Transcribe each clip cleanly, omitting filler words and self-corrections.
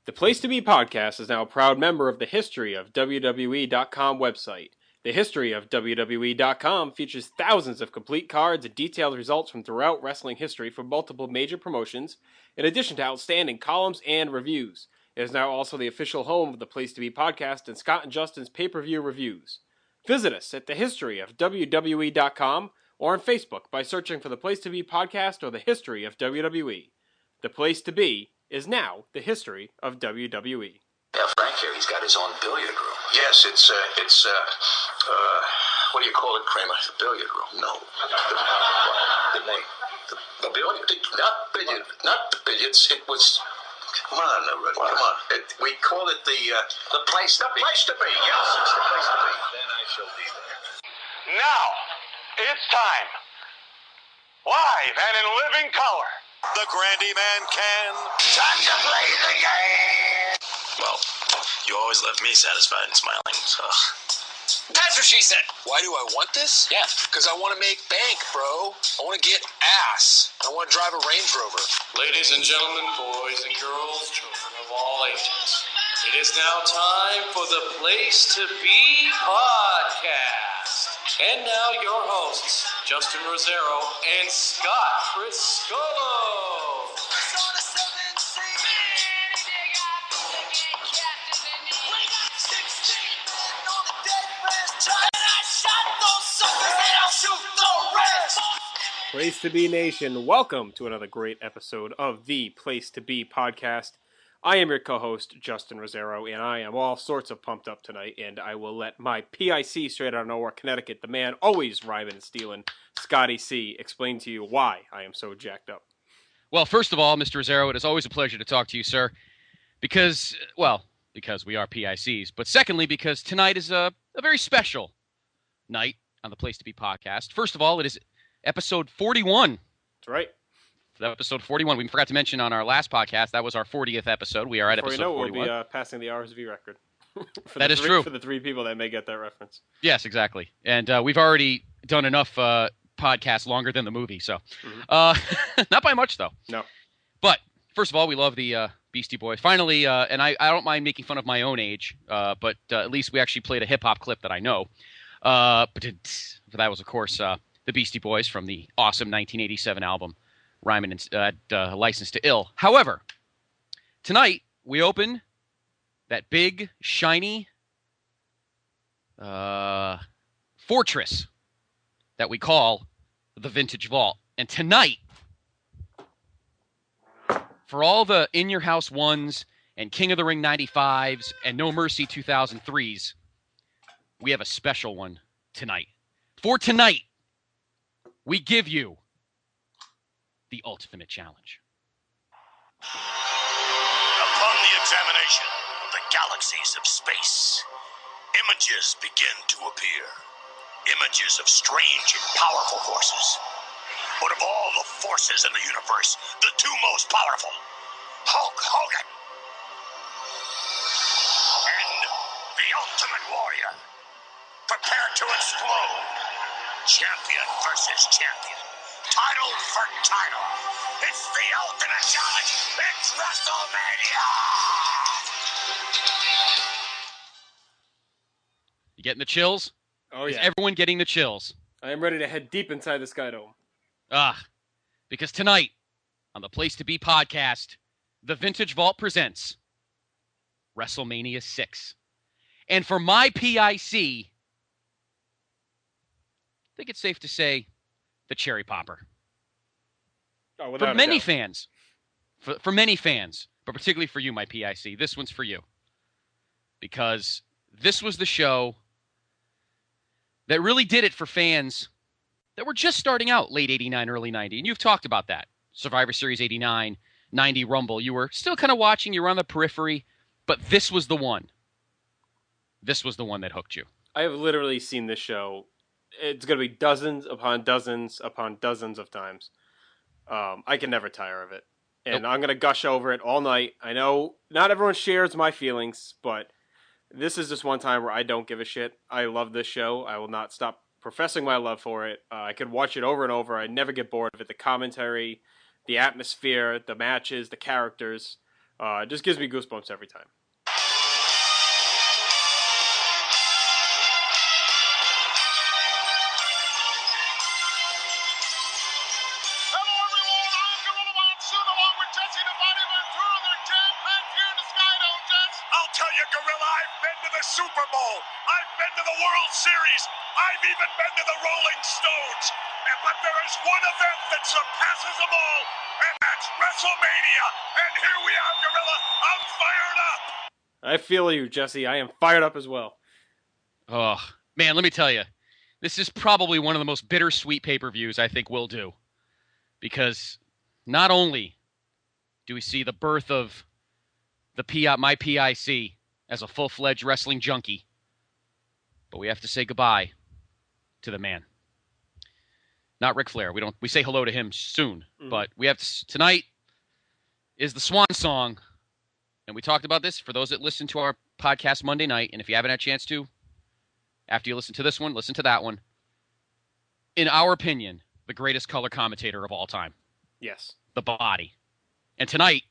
The Place to Be podcast is now a proud member of the History of WWE.com website. The History of WWE.com features thousands of complete cards and detailed results from throughout wrestling history for multiple major promotions, in addition to outstanding columns and reviews. It is now also the official home of the Place to Be podcast and Scott and Justin's pay-per-view reviews. Visit us at the History of WWE.com or on Facebook by searching for the Place to Be podcast or the History of WWE. The Place to Be is now the History of WWE. Yeah, Frank here, he's got his own billiard room. Yes, it's what do you call it, Kramer? The billiard room? No. The name. The billiard? Not the billiards. It was... Come on, Rick. Come on. We call it the place to be. The place to be, yes. It's the place to be. Then I shall be there. Now, it's time. Live and in living color. The Grandy Man can. Time to play the game! Well, you always left me satisfied and smiling, so... That's what she said! Why do I want this? Yeah. Because I want to make bank, bro. I want to get ass. I want to drive a Range Rover. Ladies and gentlemen, boys and girls, children of all ages, it is now time for the Place to Be podcast. And now your hosts, Justin Rosero and Scott Friscolo. Place to Be Nation, welcome to another great episode of the Place to Be podcast. I am your co-host, Justin Rosero, and I am all sorts of pumped up tonight, and I will let my PIC straight out of nowhere, Connecticut, the man always rhyming and stealing, Scotty C, explain to you why I am so jacked up. Well, first of all, Mr. Rosero, it is always a pleasure to talk to you, sir, because we are PICs, but secondly, because tonight is a very special night on the Place to Be podcast. First of all, it is episode 41. That's right. Episode 41. We forgot to mention on our last podcast, that was our 40th episode. We are at episode 41. We'll be passing the RSV record. That is true. For the three people that may get that reference. Yes, exactly. And we've already done enough podcasts longer than the movie, so. Not by much, though. No. But, first of all, we love the Beastie Boys. Finally, and I don't mind making fun of my own age, but at least we actually played a hip-hop clip that I know. But that was, of course, the Beastie Boys from the awesome 1987 album, Rhyming Licensed to Ill. However, tonight we open that big, shiny fortress that we call the Vintage Vault. And tonight, for all the In Your House 1s and King of the Ring 95s and No Mercy 2003s, we have a special one tonight. For tonight, we give you the ultimate challenge. Upon the examination of the galaxies of space, images begin to appear. Images of strange and powerful forces. But of all the forces in the universe, the two most powerful, Hulk Hogan and the Ultimate Warrior. Prepare to explode. Champion versus champion. Title for title. It's the ultimate challenge. It's WrestleMania! You getting the chills? Oh, yeah. Is everyone getting the chills? I am ready to head deep inside the Sky Dome. Because tonight, on the Place to Be podcast, the Vintage Vault presents WrestleMania VI. And for my PIC, I think it's safe to say the cherry popper. Oh, for many fans, for many fans, but particularly for you, my PIC, this one's for you. Because this was the show that really did it for fans that were just starting out late 89, early 90. And you've talked about that. Survivor Series 89, 90 Rumble. You were still kind of watching. You were on the periphery. But this was the one. This was the one that hooked you. I have literally seen this show. It's going to be dozens upon dozens upon dozens of times. I can never tire of it. And nope. I'm going to gush over it all night. I know not everyone shares my feelings, but this is just one time where I don't give a shit. I love this show. I will not stop professing my love for it. I could watch it over and over. I never get bored of it. The commentary, the atmosphere, the matches, the characters. It just gives me goosebumps every time. Hello, everyone. I'm Gorilla Monsoon along with Jesse the Body Ventura. They're jam-packed here in the Skydome, Jess. I'll tell you, Gorilla, I've been to the Super Bowl. I've been to the World Series. I've even been to the Rolling Stones. But there is one event that surpasses them all, and that's WrestleMania. And here we are, Gorilla. I'm fired up. I feel you, Jesse. I am fired up as well. Oh, man, let me tell you. This is probably one of the most bittersweet pay-per-views I think we'll do. Because not only do we see the birth of my PIC as a full-fledged wrestling junkie, but we have to say goodbye to the man. Not Ric Flair. We say hello to him soon, but we have tonight is the Swan Song, and we talked about this for those that listen to our podcast Monday night, and if you haven't had a chance to, after you listen to this one, listen to that one. In our opinion, the greatest color commentator of all time. Yes. The Body. And tonight,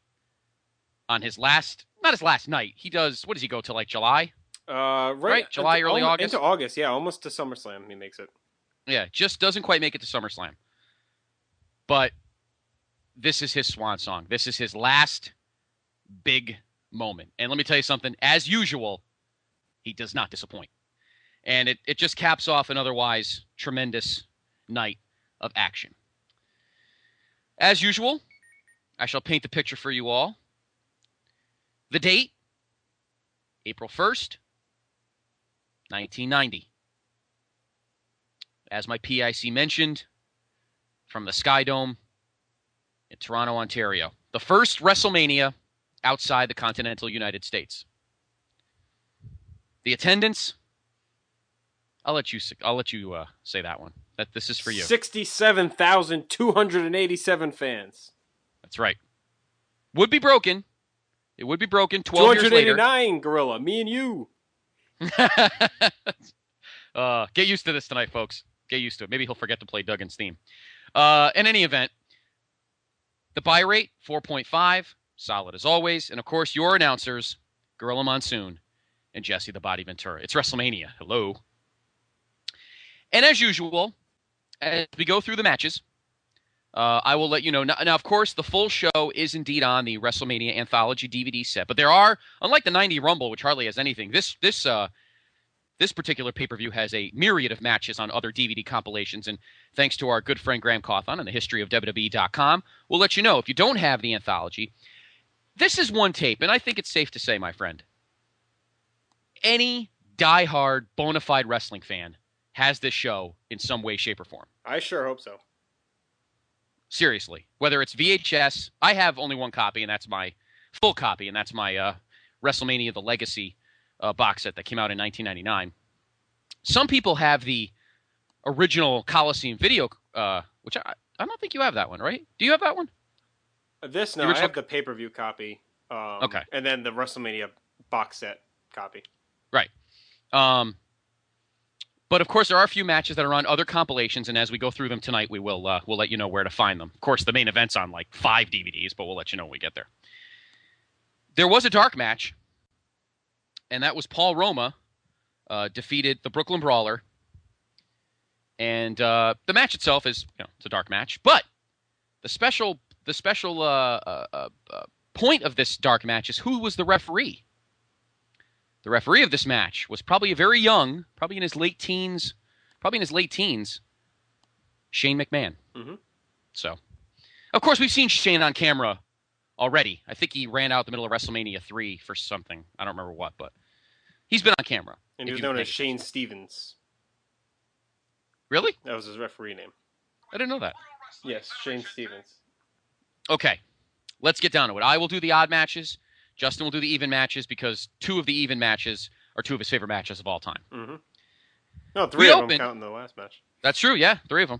on his last, not his last night, he does, what does he go to, like July? Right? July, early August? Into August, yeah, almost to SummerSlam he makes it. Yeah, just doesn't quite make it to SummerSlam. But this is his swan song. This is his last big moment. And let me tell you something, as usual, he does not disappoint. And it just caps off an otherwise tremendous night of action. As usual, I shall paint the picture for you all. The date, April 1st, 1990. As my PIC mentioned, from the Skydome in Toronto, Ontario. The first WrestleMania outside the continental United States. The attendance, I'll let you say that one. That this is for you. 67,287 fans. That's right. Would be broken. It would be broken 12 years later. 289, Gorilla. Me and you. Get used to this tonight, folks. Get used to it. Maybe he'll forget to play Duggan's theme. In any event, the buy rate, 4.5. Solid as always. And, of course, your announcers, Gorilla Monsoon and Jesse the Body Ventura. It's WrestleMania. Hello. And as usual, as we go through the matches, I will let you know. Now, of course, the full show is indeed on the WrestleMania Anthology DVD set. But there are, unlike the 90 Rumble, which hardly has anything, this particular pay-per-view has a myriad of matches on other DVD compilations. And thanks to our good friend Graham Cawthon and the history of WWE.com, we'll let you know. If you don't have the anthology, this is one tape, and I think it's safe to say, my friend, any diehard, bona fide wrestling fan has this show in some way, shape, or form. I sure hope so. Seriously. Whether it's VHS, I have only one copy, and that's my full copy, and that's my WrestleMania The Legacy box set that came out in 1999. Some people have the original Coliseum video, which I don't think you have that one, right? Do you have that one? This, no, I have the pay-per-view copy. Okay. And then the WrestleMania box set copy. Right. But, of course, there are a few matches that are on other compilations, and as we go through them tonight, we'll let you know where to find them. Of course, the main event's on, like, 5 DVDs, but we'll let you know when we get there. There was a dark match, and that was Paul Roma defeated the Brooklyn Brawler. And the match itself is, it's a dark match. But the special point of this dark match is who was the referee. The referee of this match was probably a very young, probably in his late teens, Shane McMahon. Mm-hmm. So, of course, we've seen Shane on camera already. I think he ran out the middle of WrestleMania 3 for something. I don't remember what, but he's been on camera. And he was known as Shane Stevens. Really? That was his referee name. I didn't know that. Yes, Shane Stevens. Okay, let's get down to it. I will do the odd matches. Justin will do the even matches because 2 of the even matches are 2 of his favorite matches of all time. Mm-hmm. No, 3 of them counting the last match. That's true, yeah, 3 of them.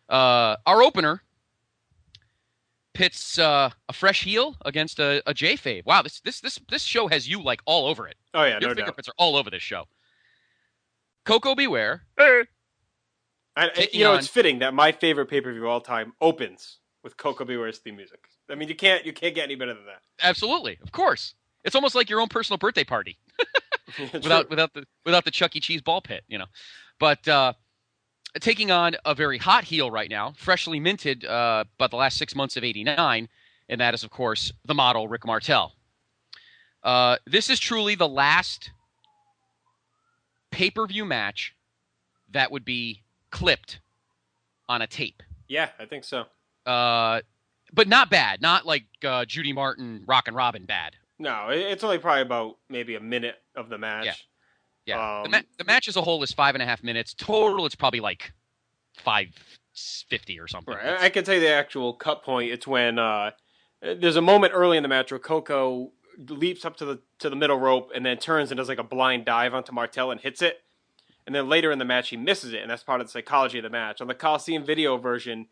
Our opener pits a fresh heel against a J-Fave. Wow, this show has you like all over it. Oh yeah, your no fingerprints doubt. are all over this show. Coco Beware. It's fitting that my favorite pay-per-view of all time opens with Coco Beware's theme music. I mean, you can't get any better than that. Absolutely, of course. It's almost like your own personal birthday party without the Chuck E. Cheese ball pit, you know. But taking on a very hot heel right now, freshly minted about the last 6 months of '89, and that is, of course, the model Rick Martel. This is truly the last pay-per-view match that would be clipped on a tape. Yeah, I think so. But not bad. Not like Judy Martin, Rockin' Robin bad. No, it's only probably about maybe a minute of the match. Yeah. The match as a whole is 5.5 minutes. Total, it's probably like 5:50 or something. Right. I can tell you the actual cut point. It's when there's a moment early in the match where Coco leaps up to the middle rope and then turns and does like a blind dive onto Martel and hits it. And then later in the match, he misses it, and that's part of the psychology of the match. On the Coliseum video version,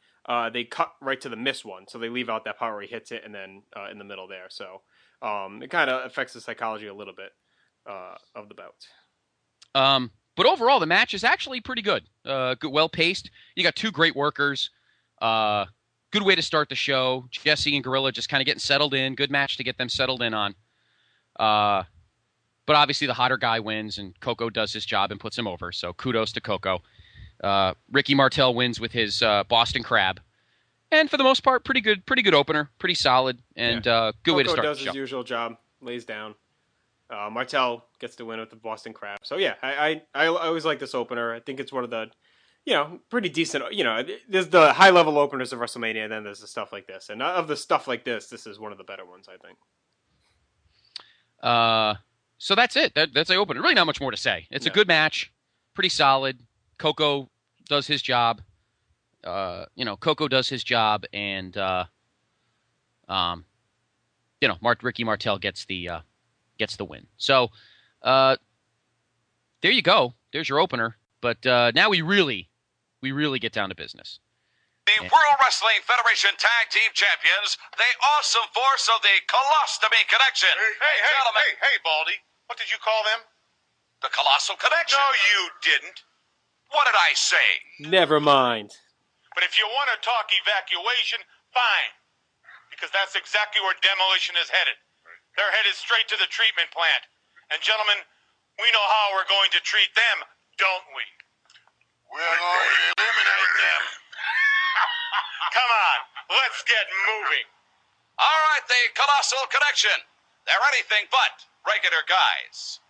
they cut right to the miss one, so they leave out that part where he hits it and then in the middle there. So it kind of affects the psychology a little bit of the bout. But overall, the match is actually pretty good. Good, well-paced. You got two great workers. Good way to start the show. Jesse and Gorilla just kind of getting settled in. Good match to get them settled in on. But obviously the hotter guy wins, and Coco does his job and puts him over. So kudos to Coco. Ricky Martel wins with his Boston Crab. And for the most part, pretty good opener. Pretty solid, and good way to start the show. Coco does his usual job. Lays down. Martel gets to win with the Boston Crab. So yeah, I always like this opener. I think it's one of the, pretty decent. There's the high level openers of WrestleMania, and then there's the stuff like this. And of the stuff like this is one of the better ones, I think. So that's it. That's the opener. Really not much more to say. It's a good match. Pretty solid. Coco does his job. Coco does his job, and Ricky Martel gets the win. So there you go. There's your opener. But now we really get down to business. The World Wrestling Federation Tag Team Champions, the awesome force of the Colostomy Connection. Hey, Baldy. What did you call them? The Colossal Connection. No, you didn't. What did I say? Never mind. But if you want to talk evacuation, fine. Because that's exactly where Demolition is headed. They're headed straight to the treatment plant. And gentlemen, we know how we're going to treat them, don't we? We're going to eliminate them. Come on, let's get moving. All right, the Colossal Connection. They're anything but regular guys.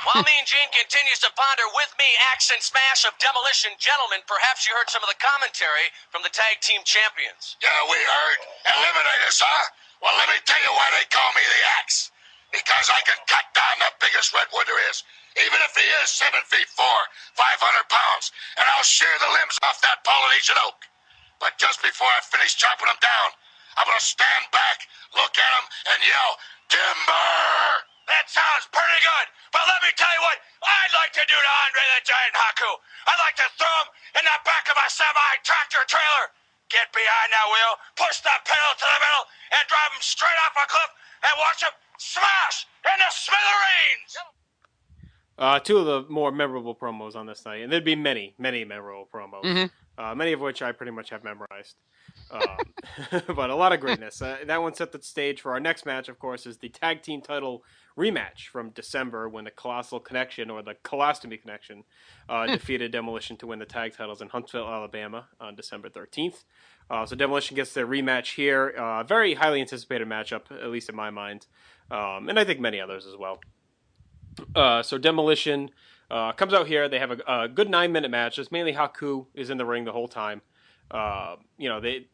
While Mean Gene continues to ponder with me accent smash of Demolition, gentlemen, perhaps you heard some of the commentary from the tag team champions. Yeah, we heard. Eliminators, huh? Well, let me tell you why they call me the Axe. Because I can cut down the biggest redwood there is, even if he is 7 feet 4, 500 pounds, and I'll shear the limbs off that Polynesian oak. But just before I finish chopping them down, I'm going to stand back, look at them, and yell, Timber! That sounds pretty good. But let me tell you what I'd like to do to Andre the Giant Haku. I'd like to throw him in the back of a semi-tractor trailer. Get behind that wheel, push the pedal to the middle, and drive him straight off a cliff and watch him smash into smithereens. Two of the more memorable promos on this night, and there'd be many, many memorable promos, many of which I pretty much have memorized. But a lot of greatness. That one set the stage for our next match, of course, is the tag team title rematch from December when the Colossal Connection, or the Colostomy Connection, defeated Demolition to win the tag titles in Huntsville, Alabama on December 13th. So Demolition gets their rematch here. Very highly anticipated matchup, at least in my mind, and I think many others as well. So Demolition comes out here. They have a good 9-minute match. It's mainly Haku is in the ring the whole time.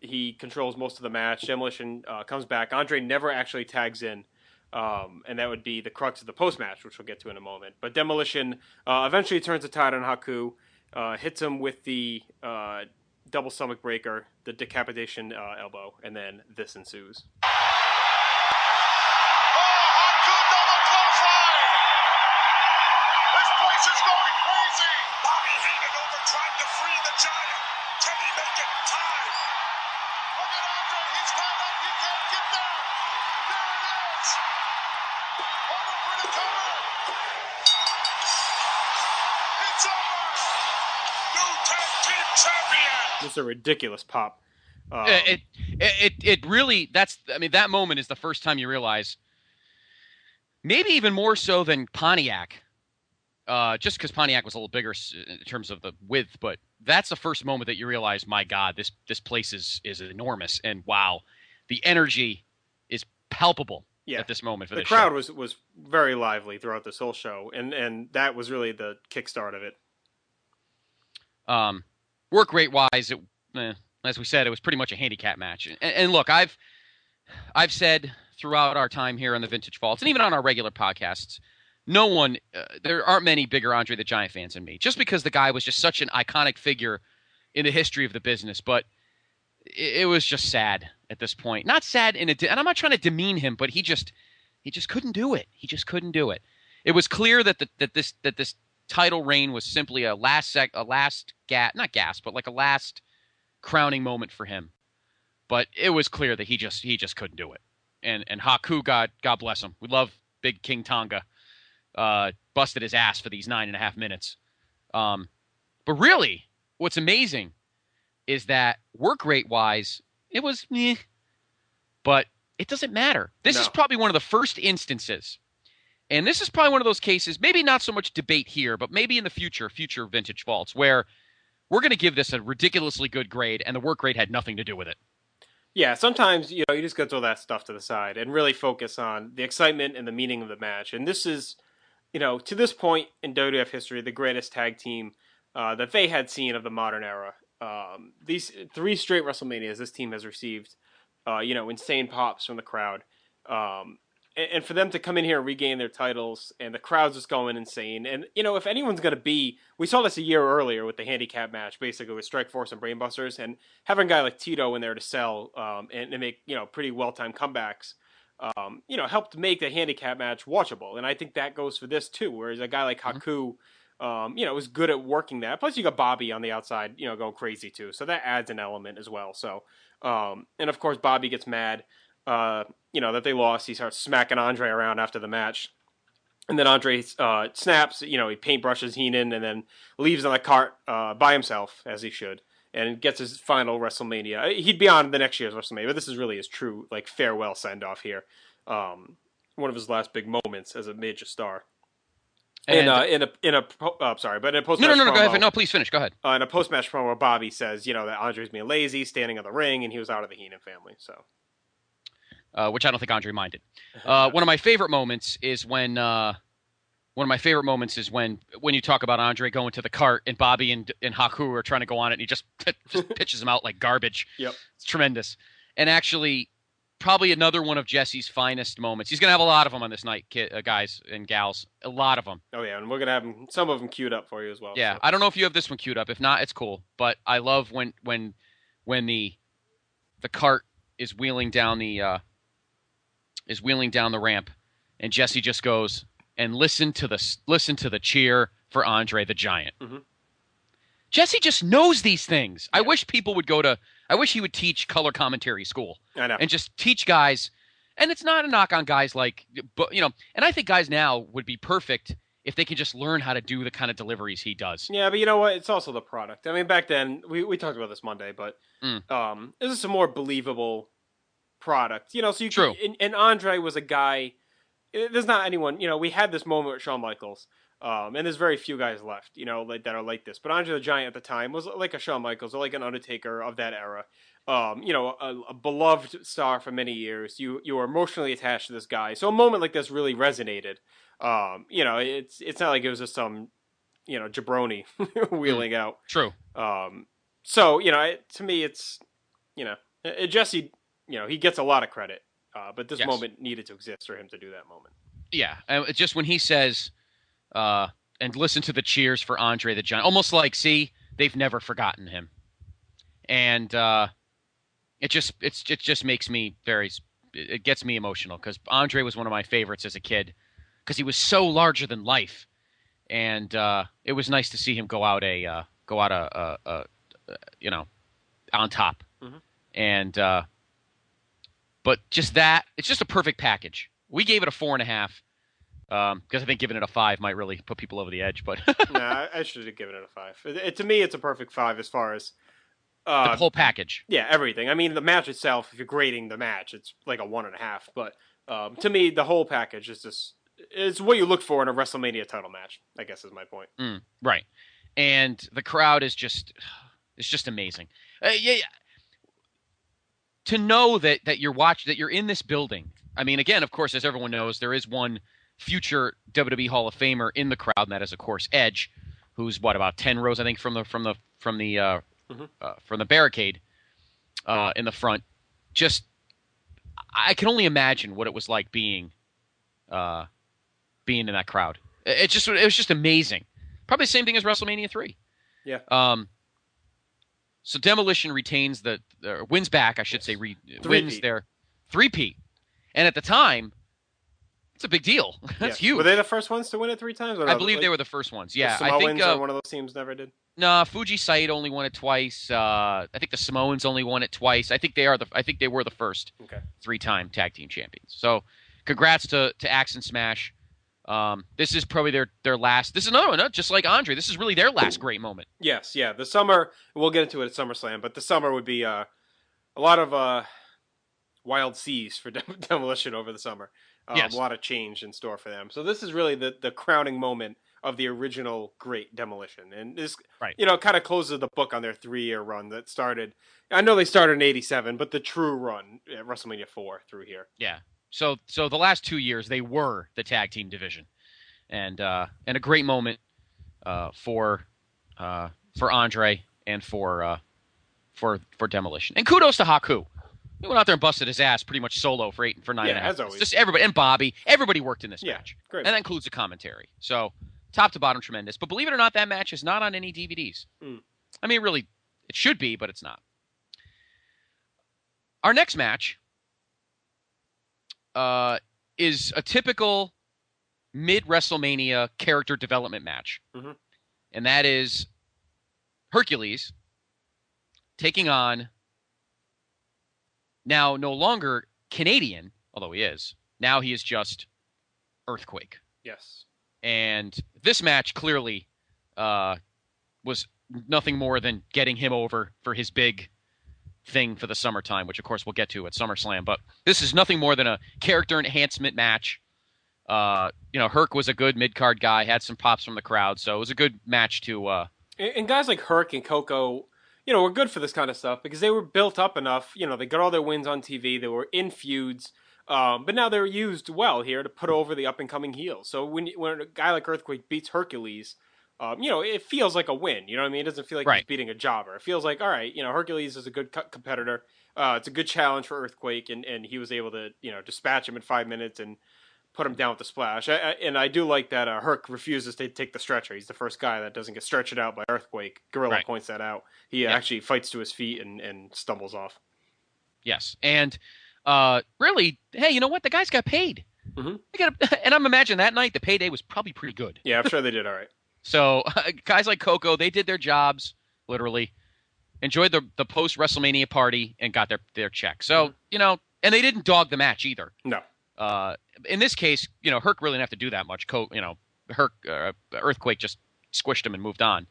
He controls most of the match. Demolition comes back. Andre never actually tags in, and that would be the crux of the post-match, which we'll get to in a moment. But Demolition eventually turns the tide on Haku, hits him with the double stomach breaker, the decapitation elbow, and then this ensues. champion. It's a ridiculous pop. It really, that moment is the first time you realize, maybe even more so than Pontiac, just because Pontiac was a little bigger in terms of the width, but that's the first moment that you realize, my God, this place is enormous, and wow, the energy is palpable at this moment for the this crowd show. was very lively throughout this whole show, and that was really the kickstart of it. Work rate wise, as we said, it was pretty much a handicap match. And look, I've said throughout our time here on the Vintage Faults, and even on our regular podcasts, there aren't many bigger Andre the Giant fans than me, just because the guy was just such an iconic figure in the history of the business. But it was just sad at this point. Not sad and I'm not trying to demean him, but he just couldn't do it. He just couldn't do it. It was clear that this title reign was simply a last crowning moment for him. But it was clear that he just couldn't do it. And Haku, God bless him. We love Big King Tonga. Busted his ass for these 9.5 minutes. But really, what's amazing is that work rate wise, it was but it doesn't matter. This is probably one of the first instances, and this is probably one of those cases, maybe not so much debate here, but maybe in the future Vintage Faults, where we're going to give this a ridiculously good grade, and the work rate had nothing to do with it. Yeah, sometimes, you just got to throw that stuff to the side and really focus on the excitement and the meaning of the match. And this is, to this point in WWF history, the greatest tag team that they had seen of the modern era. These 3 straight WrestleManias this team has received, insane pops from the crowd. And for them to come in here and regain their titles, and the crowd's just going insane. And, if anyone's going to be, we saw this a year earlier with the handicap match, basically with Strikeforce and Brainbusters, and having a guy like Tito in there to sell and make, pretty well-timed comebacks, helped make the handicap match watchable. And I think that goes for this too, whereas a guy like Haku, was good at working that. Plus you got Bobby on the outside, going crazy too. So that adds an element as well. So, and of course Bobby gets mad, that they lost. He starts smacking Andre around after the match. And then Andre snaps, he paintbrushes Heenan and then leaves on the cart by himself, as he should, and gets his final WrestleMania. He'd be on the next year's WrestleMania, but this is really his true, farewell send-off here. One of his last big moments as a major star. And in a post-match No, go ahead. No, please finish. Go ahead. In a post-match promo, Bobby says, that Andre's being lazy, standing in the ring, and he was out of the Heenan family, so... which I don't think Andre minded. One of my favorite moments is when you talk about Andre going to the cart and Bobby and Haku are trying to go on it, and he just pitches them out like garbage. Yep, it's tremendous. And actually, probably another one of Jesse's finest moments. He's gonna have a lot of them on this night, guys and gals. A lot of them. Oh yeah, and we're gonna have some of them queued up for you as well. Yeah, so. I don't know if you have this one queued up. If not, it's cool. But I love when the cart is wheeling down the ramp, and Jesse just goes and listen to the cheer for Andre the Giant. Mm-hmm. Jesse just knows these things. Yeah. I wish he would teach color commentary school. I know. And just teach guys. And it's not a knock on guys and I think guys now would be perfect if they could just learn how to do the kind of deliveries he does. Yeah, but you know what? It's also the product. I mean, back then, we talked about this Monday, but this is a more believable product. So you True. And Andre was a guy, there's not anyone, we had this moment with Shawn Michaels, and there's very few guys left, that are like this. But Andre the Giant at the time was like a Shawn Michaels or like an Undertaker of that era. A beloved star for many years. You were emotionally attached to this guy. So a moment like this really resonated. It's not like it was just some, jabroni wheeling out. True. So, to me, it's, Jesse, he gets a lot of credit, but this moment needed to exist for him to do that moment. Yeah, just when he says, and listen to the cheers for Andre the Giant, almost like, see, they've never forgotten him. And it just makes me it gets me emotional, because Andre was one of my favorites as a kid, because he was so larger than life. And it was nice to see him go out on top. Mm-hmm. And but just that, it's just a perfect package. We gave it a 4.5. Because I think giving it a 5 might really put people over the edge. But Nah, I should have given it a 5. To me, it's a perfect 5 as far as the whole package. Yeah, everything. I mean, the match itself, if you're grading the match, it's like a 1.5. But to me, the whole package is just it's what you look for in a WrestleMania title match, I guess is my point. Right. And the crowd is just amazing. Yeah. To know that you're in this building. I mean, again, of course, as everyone knows, there is one future WWE Hall of Famer in the crowd, and that is, of course, Edge, who's about 10 rows, I think, from the barricade in the front. Just, I can only imagine what it was like being in that crowd. It was just amazing. Probably the same thing as WrestleMania 3. Yeah. So Demolition retains wins back, I should say, wins their 3-peat. And at the time, it's a big deal. That's huge. Were they the first ones to win it 3 times? I believe they were the first ones. Yeah, the I Samoans think or one of those teams never did. No, Fuji Saito only won it twice. I think the Samoans only won it twice. I think they were the first 3-time tag team champions. So, congrats to Axe and Smash. This is probably their last. This is another one, just like Andre. This is really their last great moment. Yes, yeah. The summer, we'll get into it at SummerSlam, but the summer would be a lot of wild seas for Demolition over the summer. Yes. A lot of change in store for them. So this is really the crowning moment of the original great Demolition. And this, kind of closes the book on their 3-year run that started. I know they started in '87, but the true run at WrestleMania 4 through here. Yeah. So the last 2 years they were the tag team division, and a great moment for Andre and for Demolition. And kudos to Haku. He went out there and busted his ass pretty much solo for 9.5. As always. Just everybody, and Bobby, everybody worked in this match. Great. And that includes the commentary. So top to bottom, tremendous. But believe it or not, that match is not on any DVDs. I mean, really, it should be, but it's not. Our next match is a typical mid-WrestleMania character development match. And that is Hercules taking on, now no longer Canadian, although he is. Now he is just Earthquake. Yes. And this match clearly was nothing more than getting him over for his big thing for the summertime, which of course we'll get to at SummerSlam. But this is nothing more than a character enhancement match. Herc was a good mid-card guy, had some pops from the crowd, so it was a good match to... And guys like Herc and Coco, were good for this kind of stuff because they were built up enough. They got all their wins on TV. They were in feuds. But now they're used well here to put over the up-and-coming heels. So when a guy like Earthquake beats Hercules, it feels like a win. You know what I mean? It doesn't feel like he's beating a jobber. It feels like, all right, Hercules is a good competitor. It's a good challenge for Earthquake, and he was able to, dispatch him in 5 minutes and put him down with the splash. And I do like that Herc refuses to take the stretcher. He's the first guy that doesn't get stretched out by Earthquake. Gorilla points that out. He actually fights to his feet and stumbles off. Yes, and really, hey, you know what? The guys got paid. And I'm imagining that night the payday was probably pretty good. Yeah, I'm sure they did all right. So guys like Coco, they did their jobs, literally. Enjoyed the post-WrestleMania party and got their check. So, and they didn't dog the match either. No. In this case, Herc really didn't have to do that much. Earthquake just squished him and moved on.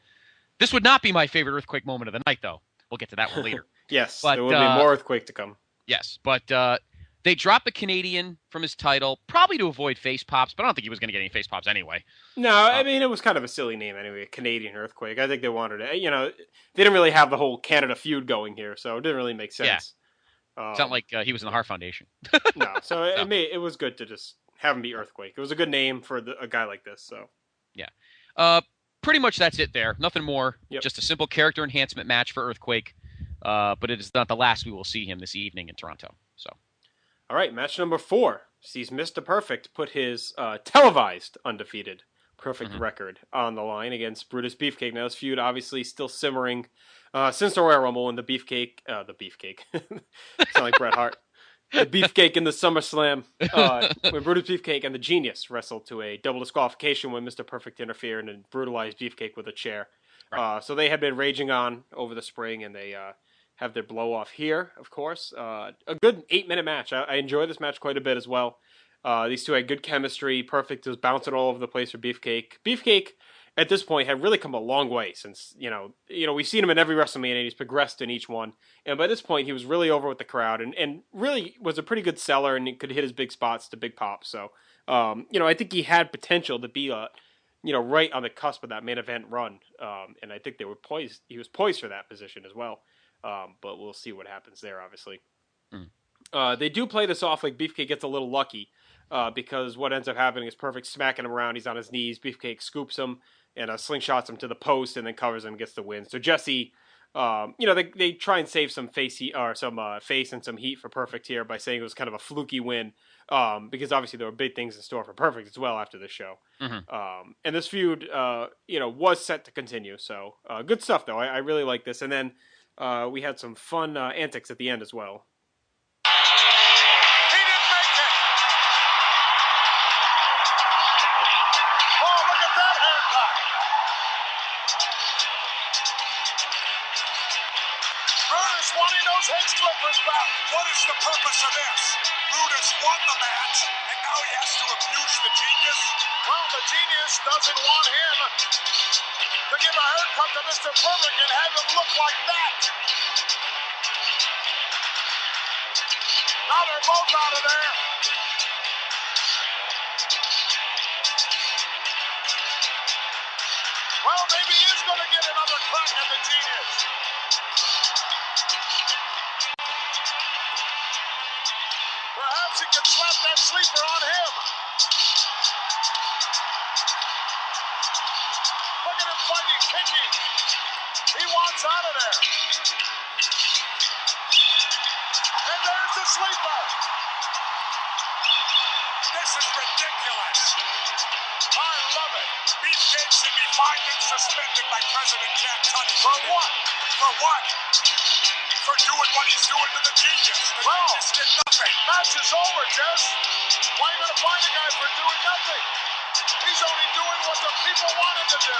This would not be my favorite Earthquake moment of the night, though. We'll get to that one later. Yes, there will be more Earthquake to come. Yes, but they dropped the Canadian from his title, probably to avoid face pops, but I don't think he was going to get any face pops anyway. No, I mean, it was kind of a silly name anyway, Canadian Earthquake. I think they wanted it. They didn't really have the whole Canada feud going here, so it didn't really make sense. Yeah. It's not like he was in the Heart Foundation. No, so it was good to just have him be Earthquake. It was a good name for a guy like this, so. Yeah. Pretty much that's it there. Nothing more. Yep. Just a simple character enhancement match for Earthquake. But it is not the last we will see him this evening in Toronto. So, all right, match number 4 sees Mr. Perfect put his televised undefeated perfect record on the line against Brutus Beefcake. Now, this feud obviously still simmering since the Royal Rumble and the Beefcake, sound like Bret Hart. The Beefcake in the SummerSlam, when Brutus Beefcake and the Genius wrestled to a double disqualification when Mr. Perfect interfered and brutalized Beefcake with a chair. Right. So they had been raging on over the spring, and they have their blow off here, of course. A good 8-minute match. I enjoy this match quite a bit as well. These two had good chemistry. Perfect was bouncing all over the place for Beefcake. Beefcake at this point had really come a long way since we've seen him in every WrestleMania and he's progressed in each one. And by this point he was really over with the crowd and really was a pretty good seller and he could hit his big spots to big pops. So I think he had potential to be right on the cusp of that main event run. And I think they were poised. He was poised for that position as well. But we'll see what happens there, obviously. They do play this off like Beefcake gets a little lucky because what ends up happening is Perfect smacking him around. He's on his knees. Beefcake scoops him and slingshots him to the post and then covers him and gets the win. So Jesse, they try and save some face heat or some face and some heat for Perfect here by saying it was kind of a fluky win because obviously there were big things in store for Perfect as well after this show. And this feud, was set to continue. So good stuff, though. I really like this. And then we had some fun antics at the end as well. What is the purpose of this? Brutus won the match, and now he has to abuse the genius? Well, the genius doesn't want him to give a haircut to Mr. Perfect and have him look like that. Now they're both out of there. Well, maybe he is going to get another crack at the genius. Perhaps he can slap that sleeper on him. Look at him fighting, kicking. He wants out of there. And there's the sleeper. This is ridiculous. I love it. Beefcake should be fined and suspended by President Jack Tunney. For what? For what? For doing what he's doing to the genius. The genius did nothing. Match is over, Jess. Why are you going to find a guy for doing nothing? He's only doing what the people want him to do.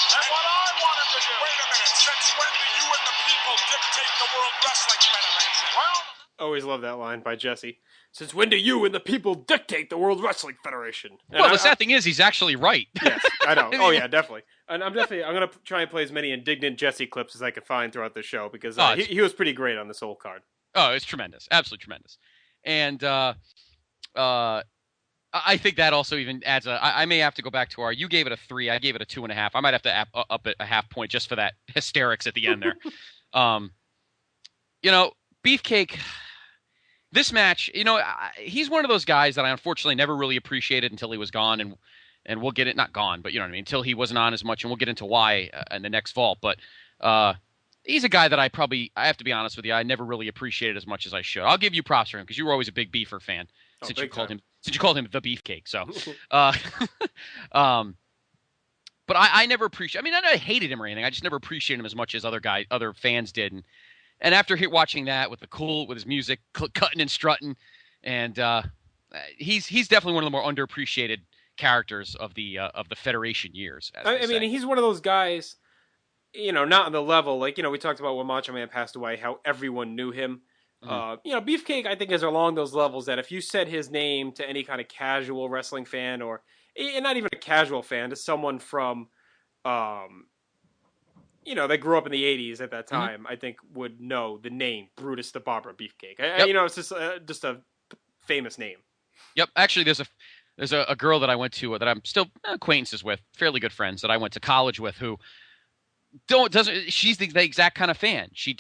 And what I want him to do. Wait a minute. Since when do you and the people dictate the World Wrestling Federation? Well, always love that line by Jesse. Since when do you and the people dictate the World Wrestling Federation? And well, the sad thing is, he's actually right. Yes, I know. Oh yeah, definitely. And I'm gonna try and play as many indignant Jesse clips as I can find throughout the show because he was pretty great on this whole card. Oh, it's tremendous, absolutely tremendous. And I think that also even adds I may have to go back to you gave it a 3, I gave it a 2.5. I might have to up it a half point just for that hysterics at the end there. Beefcake. This match, he's one of those guys that I unfortunately never really appreciated until he was gone, and we'll get it, not gone, but you know what I mean, until he wasn't on as much, and we'll get into why in the next vault. But he's a guy that I have to be honest with you, I never really appreciated as much as I should. I'll give you props for him because you were always a big Beefer fan since you called him the Beefcake. So, but I never appreciated. I mean, I hated him or anything. I just never appreciated him as much as other fans did. And after watching that with his music, cutting and strutting, and he's definitely one of the more underappreciated characters of the Federation years. I mean, he's one of those guys, not on the level like we talked about when Macho Man passed away, how everyone knew him. Beefcake, I think, is along those levels that if you said his name to any kind of casual wrestling fan, or not even a casual fan, to someone from that grew up in the 80s at that time, I think would know the name Brutus the Barber Beefcake. It's just a famous name. Yep. Actually, there's a girl that I went to that I'm still acquaintances with, fairly good friends that I went to college with, who she's the exact kind of fan. She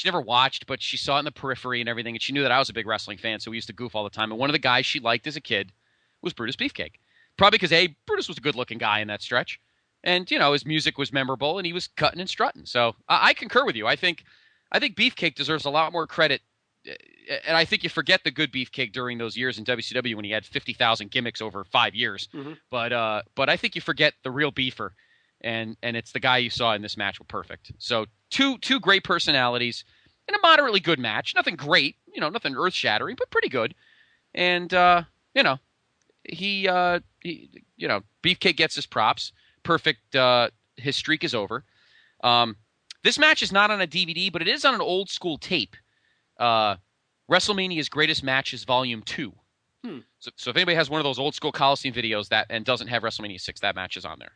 never watched, but she saw it in the periphery and everything, and she knew that I was a big wrestling fan, so we used to goof all the time. And one of the guys she liked as a kid was Brutus Beefcake. Probably because Brutus was a good-looking guy in that stretch. And, his music was memorable, and he was cutting and strutting. So I concur with you. I think Beefcake deserves a lot more credit. And I think you forget the good Beefcake during those years in WCW when he had 50,000 gimmicks over 5 years. Mm-hmm. But I think you forget the real beefer, and it's the guy you saw in this match with Perfect. So two great personalities in a moderately good match. Nothing great, nothing earth-shattering, but pretty good. And, Beefcake gets his props. Perfect. His streak is over. This match is not on a DVD, but it is on an old school tape. WrestleMania's Greatest Matches Volume 2. So if anybody has one of those old school Coliseum videos and doesn't have WrestleMania 6, that match is on there.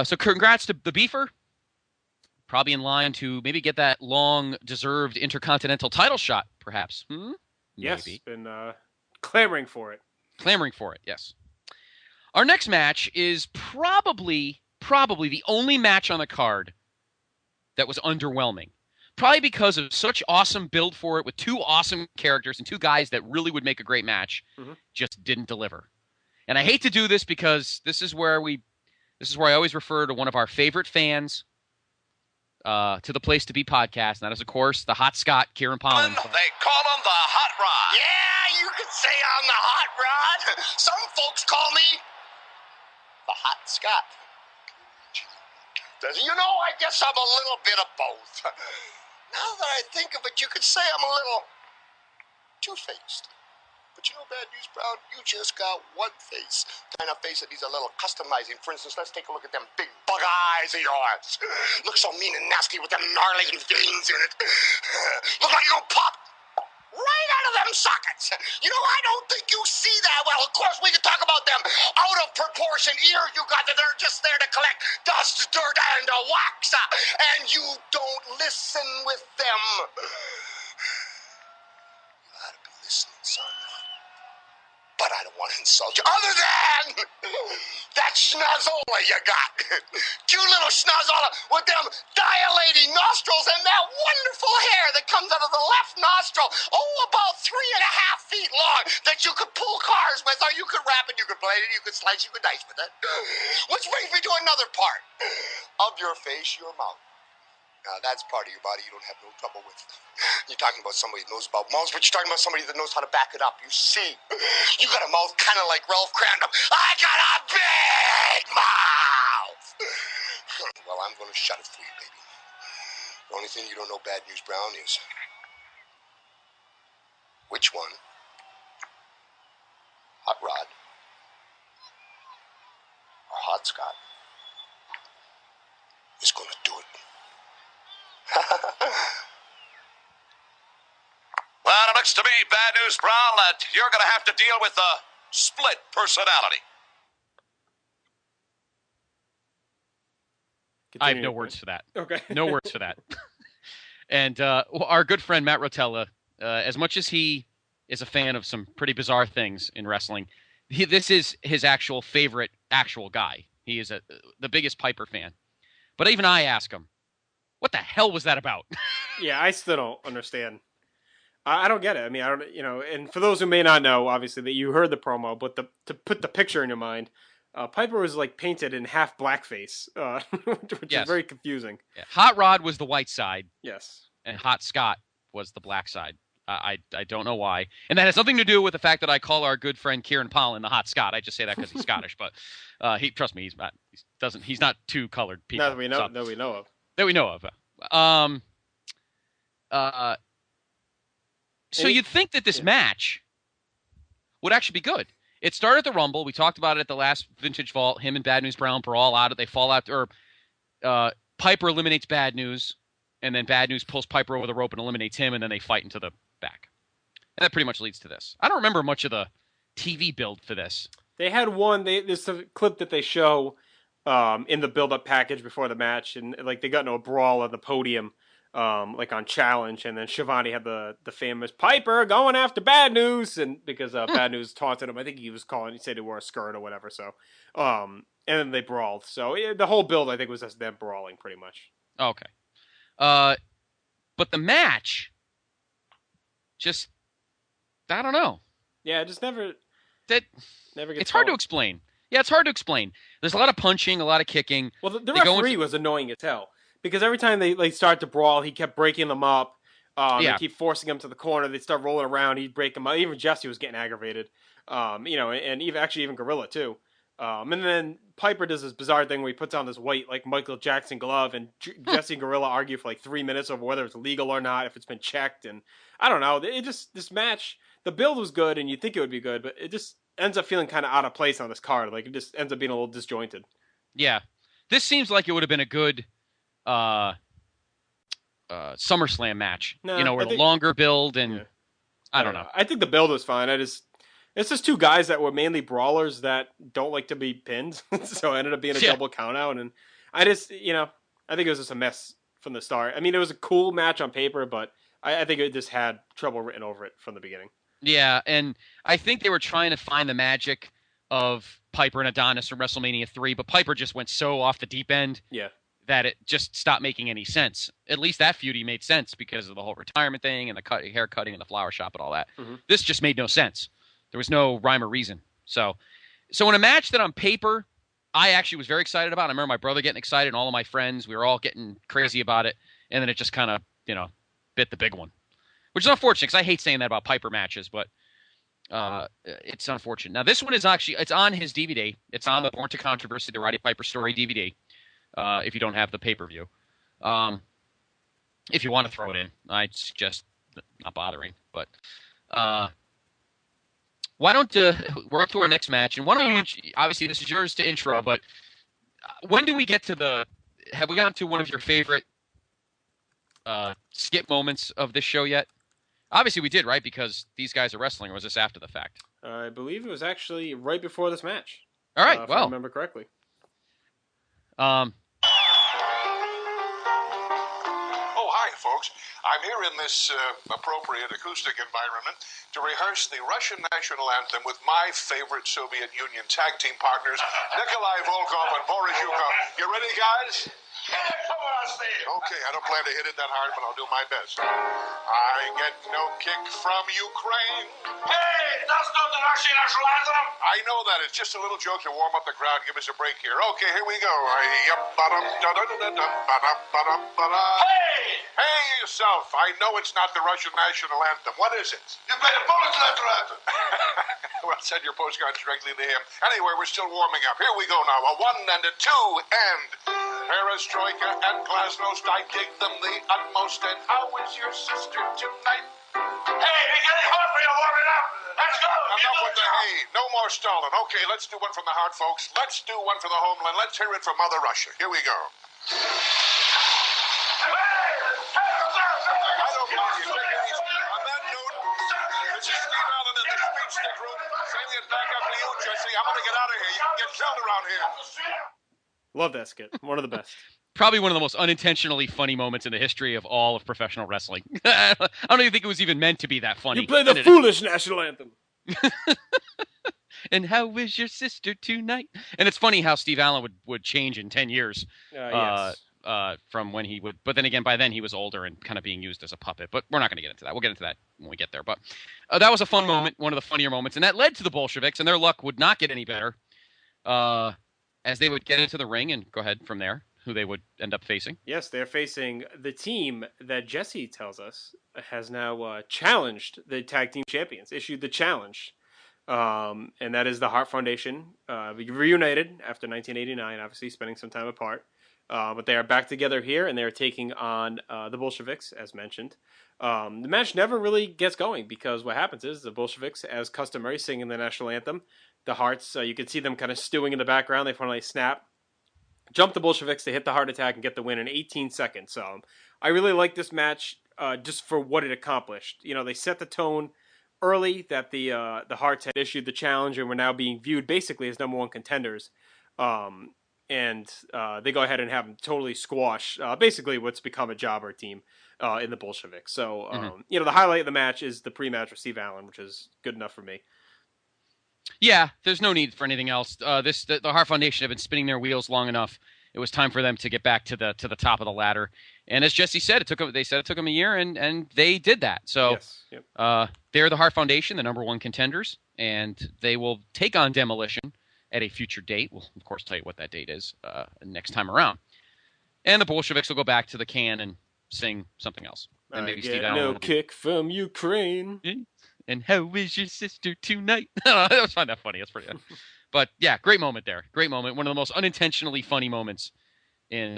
So congrats to the Beefer. Probably in line to maybe get that long-deserved Intercontinental title shot, perhaps. Yes, Maybe. been clamoring for it. Clamoring for it, yes. Our next match is probably the only match on the card that was underwhelming. Probably because of such awesome build for it with two awesome characters and two guys that really would make a great match, just didn't deliver. And I hate to do this because this is where I always refer to one of our favorite fans to the Place to Be podcast, and that is, of course, the Hot Scott, Kieran Pollan. They call him the Hot Rod. Yeah, you could say I'm the Hot Rod. Some folks call me the Hot Scott. You know, I guess I'm a little bit of both. Now that I think of it, you could say I'm a little two-faced. But you know, Bad News Brown, you just got one face. Kind of face that needs a little customizing. For instance, let's take a look at them big bug eyes of yours. Look so mean and nasty with them gnarly veins in it. Look like you're gonna pop right out of them sockets. You know, I don't think you see that. Well, of course, we can talk about them out of proportion ears you got that they're just there to collect dust, dirt, and wax. And you don't listen with them. You ought to be listening, son. But I don't want to insult you. Other than that schnozola you got. Cute little schnozola with them dilating nostrils and that wonderful hair that comes out of the left nostril. Oh, about 3.5 feet long that you could pull cars with, or you could wrap it, you could blade it, you could slice, you could dice with it. Which brings me to another part of your face, your mouth. Now, that's part of your body you don't have no trouble with. You're talking about somebody that knows about mouths, but you're talking about somebody that knows how to back it up. You see, you got a mouth kind of like Ralph Crandall. I got a big mouth! Well, I'm going to shut it for you, baby. The only thing you don't know, Bad News Brown, is which one, Hot Rod or Hot Scott, is going to do it. Well, it looks to me, Bad News Brown, that you're going to have to deal with a split personality. I have no words for that. Okay. No words for that. And our good friend Matt Rotella, as much as he is a fan of some pretty bizarre things in wrestling, this is his actual favorite actual guy. He is the biggest Piper fan. But even I ask him, what the hell was that about? Yeah, I still don't understand. I don't get it. I mean, I don't, and for those who may not know, obviously, that you heard the promo, but to put the picture in your mind, Piper was like painted in half blackface, which is very confusing. Yeah. Hot Rod was the white side. Yes. And Hot Scott was the black side. I don't know why. And that has nothing to do with the fact that I call our good friend Kieran Pollan the Hot Scott. I just say that because he's Scottish, but trust me, he's not two colored people. That we know of. That we know of. So you'd think that this match would actually be good. It started at the Rumble. We talked about it at the last Vintage Vault. Him and Bad News Brown brawl out. They fall out, or Piper eliminates Bad News, and then Bad News pulls Piper over the rope and eliminates him, and then they fight into the back. And that pretty much leads to this. I don't remember much of the TV build for this. They had one. There's a clip that they show in the build-up package before the match, and like they got into a brawl on the podium, like on Challenge, and then Shivani had the famous Piper going after Bad News, and because Bad News taunted him, I think he said he wore a skirt or whatever. So, and then they brawled. So the whole build, I think, was just them brawling pretty much. Okay, but the match, just I don't know. Yeah, just never gets. It's hard to explain. Yeah, it's hard to explain. There's a lot of punching, a lot of kicking. Well, the referee was annoying as hell because every time they start to brawl, he kept breaking them up. They keep forcing them to the corner. They start rolling around. He'd break them up. Even Jesse was getting aggravated. And even Gorilla too. And then Piper does this bizarre thing where he puts on this white like Michael Jackson glove, and Jesse and Gorilla argue for like 3 minutes over whether it's legal or not, if it's been checked. And I don't know. This match, the build was good, and you'd think it would be good, but it just ends up feeling kind of out of place on this card. Like it just ends up being a little disjointed. Yeah, this seems like it would have been a good SummerSlam match. No, where the longer build and Yeah. I don't know. I think the build was fine. It's just two guys that were mainly brawlers that don't like to be pinned, so it ended up being a double countout. And I just, I think it was just a mess from the start. I mean, it was a cool match on paper, but I think it just had trouble written over it from the beginning. Yeah, and I think they were trying to find the magic of Piper and Adonis from WrestleMania 3, but Piper just went so off the deep end that it just stopped making any sense. At least that feud made sense because of the whole retirement thing and the hair cutting and the flower shop and all that. Mm-hmm. This just made no sense. There was no rhyme or reason. So in a match that on paper I actually was very excited about, I remember my brother getting excited and all of my friends, we were all getting crazy about it, and then it just kind of, bit the big one. Which is unfortunate because I hate saying that about Piper matches, but it's unfortunate. Now, this one is actually, it's on his DVD. It's on the Born to Controversy, the Roddy Piper story DVD, if you don't have the pay-per-view. If you want to throw it in, I'd suggest not bothering. But why don't we're up to our next match, and why don't you, obviously this is yours to intro, but when do we get to have we gotten to one of your favorite skip moments of this show yet? Obviously we did, right? Because these guys are wrestling, or was this after the fact? I believe it was actually right before this match. All right, if I remember correctly. Folks, I'm here in this appropriate acoustic environment to rehearse the Russian national anthem with my favorite Soviet Union tag team partners, Nikolai Volkov and Boris Yukov. You ready, guys? Okay, I don't plan to hit it that hard, but I'll do my best. I get no kick from Ukraine. Hey, that's not the Russian national anthem. I know that. It's just a little joke to warm up the crowd. Give us a break here. Okay, here we go. Hey, yourself. I know it's not the Russian national anthem. What is it? You play the Polish national anthem. Well, send your postcards directly to him. Anyway, we're still warming up. Here we go now. A 1 and a 2 and... Perestroika and Glasnost, I dig them the utmost. And how is your sister tonight? Hey, you're getting hot for you warming up. Let's go. Enough with the hay. No more stalling. Okay, let's do one from the heart, folks. Let's do one for the homeland. Let's hear it from Mother Russia. Here we go. I don't believe you. On that note, this is Steve Allen in the speech stick room. Sending it back up to you, Jesse. I'm going to get out of here. You can get killed around here. Love that skit. One of the best. Probably one of the most unintentionally funny moments in the history of all of professional wrestling. I don't even think it was even meant to be that funny. You play the foolish national anthem. And how is your sister tonight? And it's funny how Steve Allen would change in 10 years from when he would. But then again, by then he was older and kind of being used as a puppet. But we're not going to get into that. We'll get into that when we get there. But that was a fun moment, one of the funnier moments. And that led to the Bolsheviks, and their luck would not get any better. As they would get into the ring and go ahead from there, who they would end up facing. Yes, they're facing the team that Jesse tells us has now challenged the tag team champions, issued the challenge. And that is the Hart Foundation. Reunited after 1989, obviously spending some time apart. But they are back together here, and they are taking on the Bolsheviks, as mentioned. The match never really gets going because what happens is the Bolsheviks, as customary, singing the national anthem. The Hearts, you can see them kind of stewing in the background. They finally snap, jump the Bolsheviks, they hit the heart attack and get the win in 18 seconds. So I really like this match just for what it accomplished. They set the tone early that the Hearts had issued the challenge and were now being viewed basically as number one contenders. And they go ahead and have them totally squash basically what's become a jobber team in the Bolsheviks. So, the highlight of the match is the pre-match with Steve Allen, which is good enough for me. Yeah, there's no need for anything else. The Hart Foundation have been spinning their wheels long enough. It was time for them to get back to the top of the ladder. And as Jesse said, it took them a year, and they did that. So they're the Hart Foundation, the number one contenders, and they will take on Demolition at a future date. We'll, of course, tell you what that date is next time around. And the Bolsheviks will go back to the can and sing something else. And maybe Steve Allen no kick from Ukraine. And how is your sister tonight? I always find that funny. That's pretty good. But yeah, great moment there. Great moment. One of the most unintentionally funny moments in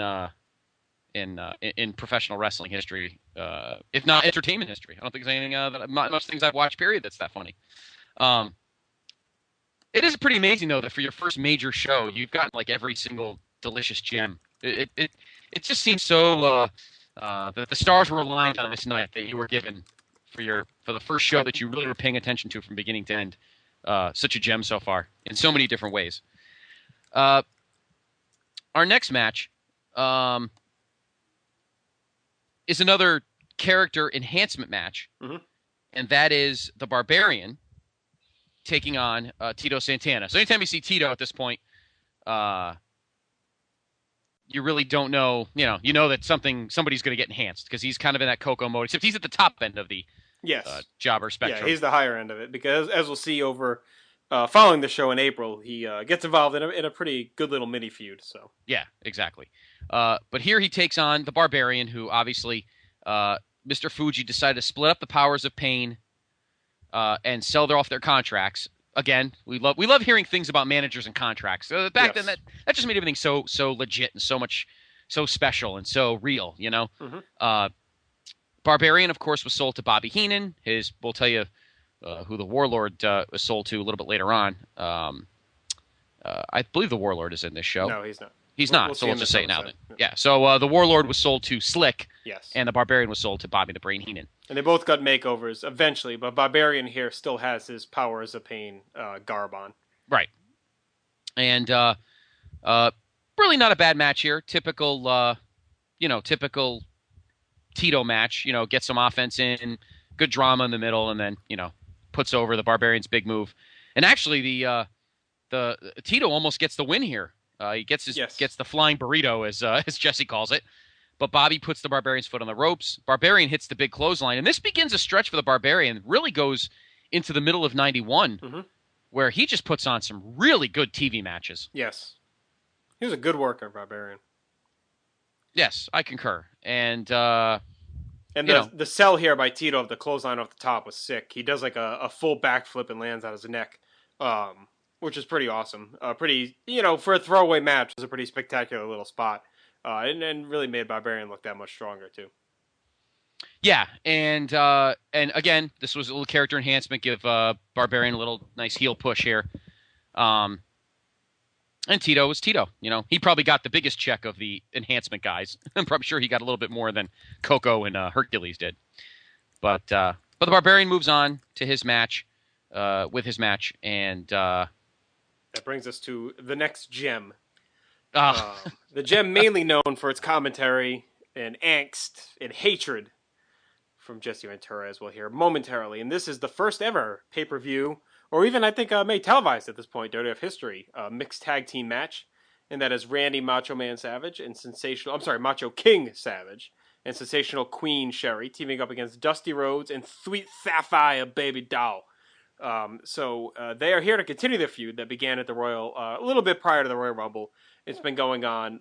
professional wrestling history, if not entertainment history. I don't think there's anything most things I've watched. Period. That's that funny. It is pretty amazing though that for your first major show, you've gotten like every single delicious gem. It It just seems so that the stars were aligned on this night that you were given for the first show that you really were paying attention to from beginning to end. Such a gem so far in so many different ways. Our next match is another character enhancement match, and that is the Barbarian taking on Tito Santana. So anytime you see Tito at this point, you really don't know, you know that somebody's going to get enhanced because he's kind of in that Coco mode, except he's at the top end of the jobber spectrum. Yeah, he's the higher end of it because, as we'll see over following the show in April, he gets involved in a pretty good little mini feud. So yeah, exactly. But here he takes on the Barbarian, who obviously Mr. Fuji decided to split up the Powers of Pain and sell off their contracts. Again, we love hearing things about managers and contracts. Back then, that just made everything so legit and so special and so real. Barbarian, of course, was sold to Bobby Heenan. We'll tell you who the Warlord was sold to a little bit later on. I believe the Warlord is in this show. No, he's not. He's not, so we'll just say it now then. Yeah, so the Warlord was sold to Slick, and the Barbarian was sold to Bobby the Brain Heenan. And they both got makeovers eventually, but Barbarian here still has his Powers of Pain garb on. Right. And really not a bad match here. Typical Tito match. Get some offense in, good drama in the middle, and then, puts over the Barbarian's big move. And actually, the Tito almost gets the win here. He gets the flying burrito, as Jesse calls it. But Bobby puts the Barbarian's foot on the ropes. Barbarian hits the big clothesline. And this begins a stretch for the Barbarian. Really goes into the middle of 91, where he just puts on some really good TV matches. Yes. He was a good worker, Barbarian. Yes, I concur. And the sell here by Tito of the clothesline off the top was sick. He does like a full backflip and lands on his neck, which is pretty awesome. Pretty, for a throwaway match, it was a pretty spectacular little spot. And really made Barbarian look that much stronger too. Yeah, and again, this was a little character enhancement, give Barbarian a little nice heel push here. And Tito was Tito. He probably got the biggest check of the enhancement guys. I'm probably sure he got a little bit more than Coco and Hercules did. But the Barbarian moves on to his match, and that brings us to the next gem. The gem mainly known for its commentary and angst and hatred from Jesse Ventura, as we'll hear momentarily. And this is the first ever pay-per-view, or even I think made televised at this point, WWF history, mixed tag team match. And that is Randy Macho Man Savage and Macho King Savage and Sensational Queen Sherry teaming up against Dusty Rhodes and Sweet Sapphire Baby Doll. So they are here to continue their feud that began at the Royal, a little bit prior to the Royal Rumble. It's been going on,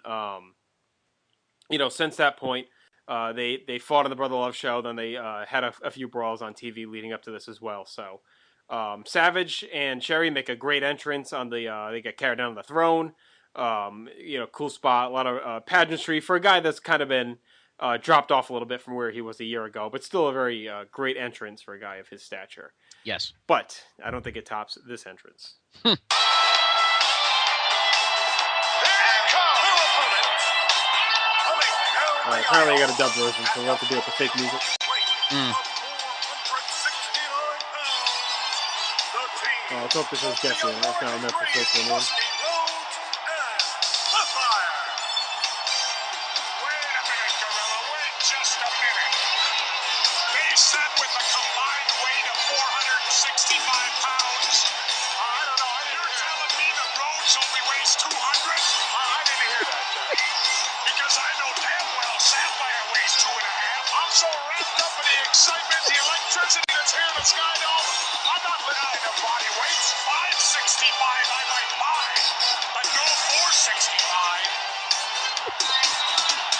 since that point. They fought on the Brother Love show. Then they had a few brawls on TV leading up to this as well. So Savage and Sherry make a great entrance on the. They get carried down on the throne. Cool spot. A lot of pageantry for a guy that's kind of been dropped off a little bit from where he was a year ago, but still a very great entrance for a guy of his stature. Yes, but I don't think it tops this entrance. Apparently, I got a dub version, so we'll have to do it with the fake music. Let's hope this is Jesse. That's not enough for folks in one.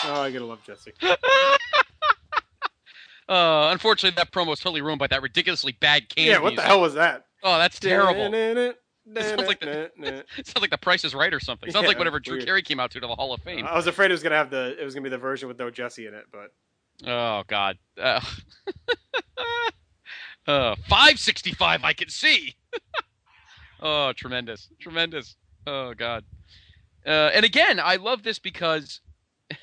Oh, I gotta love Jesse. Unfortunately, that promo was totally ruined by that ridiculously bad can. Yeah, what the hell was that? Oh, that's terrible. It sounds like The Price is Right or something. It sounds like whatever Drew Carey came out to the Hall of Fame. I was afraid it was gonna be the version with no Jesse in it, but. Oh God. 565, I can see. Oh, tremendous. Oh God. And again, I love this because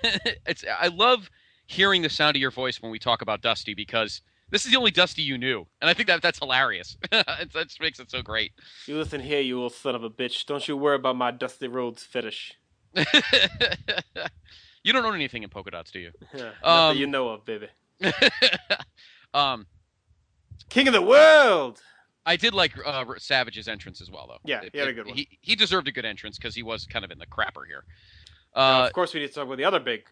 I love hearing the sound of your voice when we talk about Dusty because this is the only Dusty you knew, and I think that's hilarious. That just makes it so great. You listen here, you little son of a bitch. Don't you worry about my Dusty Rhodes fetish. You don't own anything in polka dots, do you? Not that you know of, baby. um, King of the world. I did like Savage's entrance as well, though. Yeah, he had a good one. He deserved a good entrance because he was kind of in the crapper here. Now, of course, we need to talk about the other big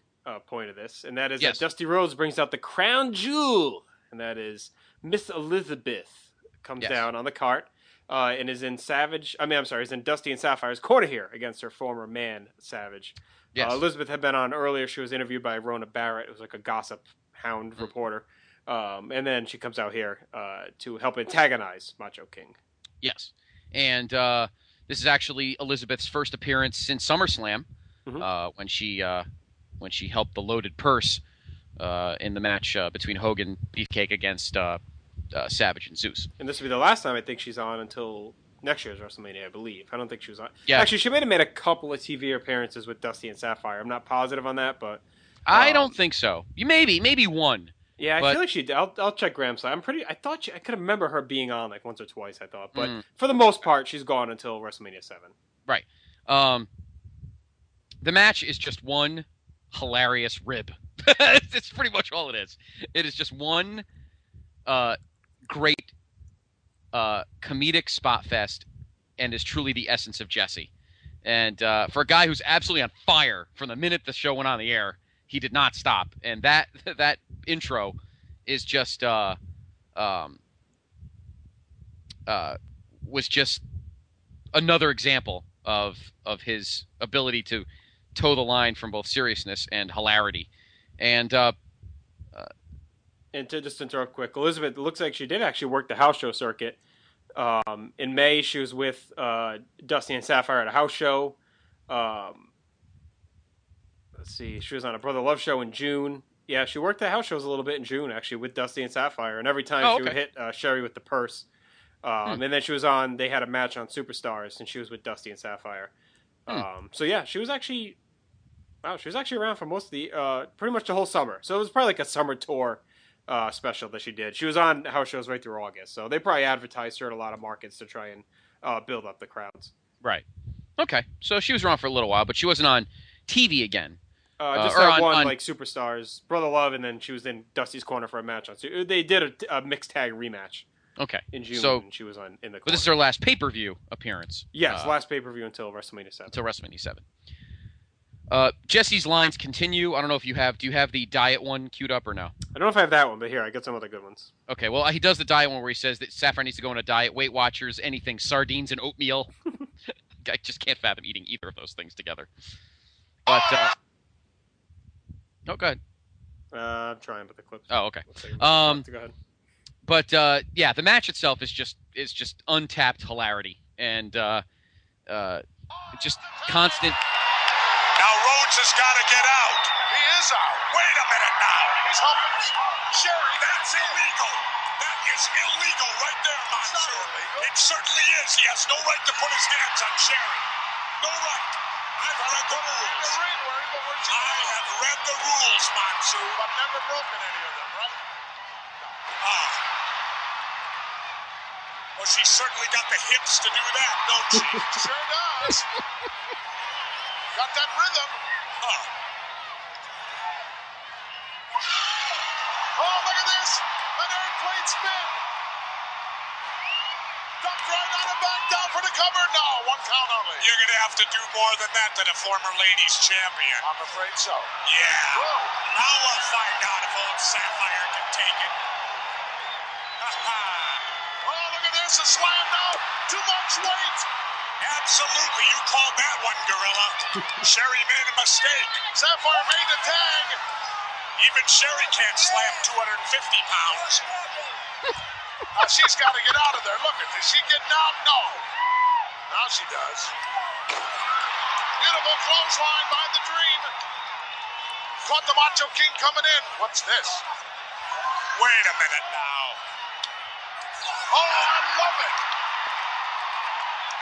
point of this, and that is that Dusty Rhodes brings out the crown jewel, and that is Miss Elizabeth comes down on the cart and is in is in Dusty and Sapphire's corner here against her former man, Savage. Yes. Elizabeth had been on earlier. She was interviewed by Rona Barrett. It was like a gossip hound reporter. And then she comes out here to help antagonize Macho King. Yes. And this is actually Elizabeth's first appearance since SummerSlam when she helped the Loaded Purse in the match between Hogan Beefcake against Savage and Zeus. And this will be the last time I think she's on until next year's WrestleMania, I believe. I don't think she was on. Yeah. Actually, she may have made a couple of TV appearances with Dusty and Sapphire. I'm not positive on that, but I don't think so. Maybe one. Yeah, I feel like she did. I'll check Graham's side. I could remember her being on like once or twice, I thought. But for the most part, she's gone until WrestleMania 7. Right. The match is just one hilarious rib. It's pretty much all it is. It is just one great comedic spot fest and is truly the essence of Jesse. And for a guy who's absolutely on fire from the minute the show went on the air, he did not stop. And that intro is just was just another example of his ability to toe the line from both seriousness and hilarity. And to just interrupt quick, Elizabeth, it looks like she did actually work the house show circuit. In May, she was with Dusty and Sapphire at a house show. Let's see, she was on a Brother Love show in June. Yeah, she worked the house shows a little bit in June, actually, with Dusty and Sapphire. And every time she would hit Sherry with the purse. And then she was on, they had a match on Superstars, and she was with Dusty and Sapphire. So yeah, she was actually around for most of the, pretty much the whole summer. So it was probably like a summer tour special that she did. She was on house shows right through August. So they probably advertised her at a lot of markets to try and build up the crowds. Right. Okay. So she was around for a little while, but she wasn't on TV again. Just that one, like Superstars, Brother Love, and then she was in Dusty's corner for a match on. So they did a mixed tag rematch. Okay. In June, so and she was in the corner. But this is her last pay-per-view appearance. Yes, last pay-per-view until WrestleMania 7. Until WrestleMania 7. Jesse's lines continue. I don't know if you have. Do you have the diet one queued up or no? I don't know if I have that one, but here, I got some other good ones. Okay, well, he does the diet one where he says that Sapphire needs to go on a diet. Weight Watchers, anything, sardines and oatmeal. I just can't fathom eating either of those things together. But, oh, go ahead. I'm trying, but the clips. Oh, okay. Go ahead. But yeah, the match itself is just untapped hilarity and just constant. Now Rhodes has got to get out. He is out. Wait a minute now. He's helping Sherry. That's illegal. That is illegal right there, Monsu. It certainly is. He has no right to put his hands on Sherry. No right. I've read the rules. I have read the rules, Monsu. I've never broken any of them, right? Well, she's certainly got the hips to do that, don't she? Sure does. Got that rhythm. Oh, look at this. An airplane spin. Ducked right on the back down for the cover. No, one count only. You're going to have to do more than that to the former ladies champion. I'm afraid so. Yeah. Whoa. Now we'll find out if old Sapphire can take it. Oh, look at this. A slam now. Too much weight. Absolutely. You called that one, Gorilla. Sherry made a mistake. Sapphire made the tag. Even Sherry can't slam 250 pounds. Now she's got to get out of there. Look at this. Is she getting out? No. Now she does. Beautiful clothesline by the Dream. Caught the Macho King coming in. What's this? Wait a minute now. Oh, I love it.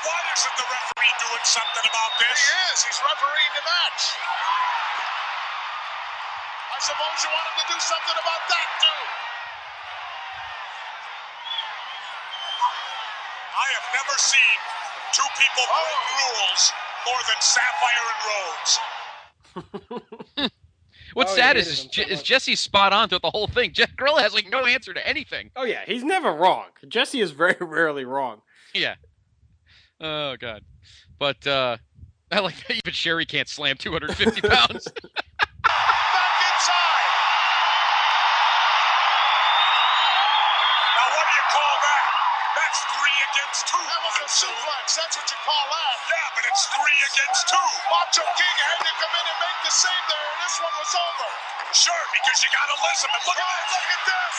Why isn't the referee doing something about this? He is. He's refereeing the match. suppose you wanted to do something about that, too. I have never seen two people break rules more than Sapphire and Rhodes. What's sad is Jesse's spot on throughout the whole thing. Gorilla has like no answer to anything. Oh yeah, he's never wrong. Jesse is very rarely wrong. Yeah. Oh god. But I like that even Sherry can't slam 250 pounds. Back inside. Now what do you call that? That's 3 against 2. That was a suplex. That's what you call that. Yeah, but it's 3 against 2. Macho King had to come in and make the save there. This one was over. Sure, because you got Elizabeth. Look at this. Look at this.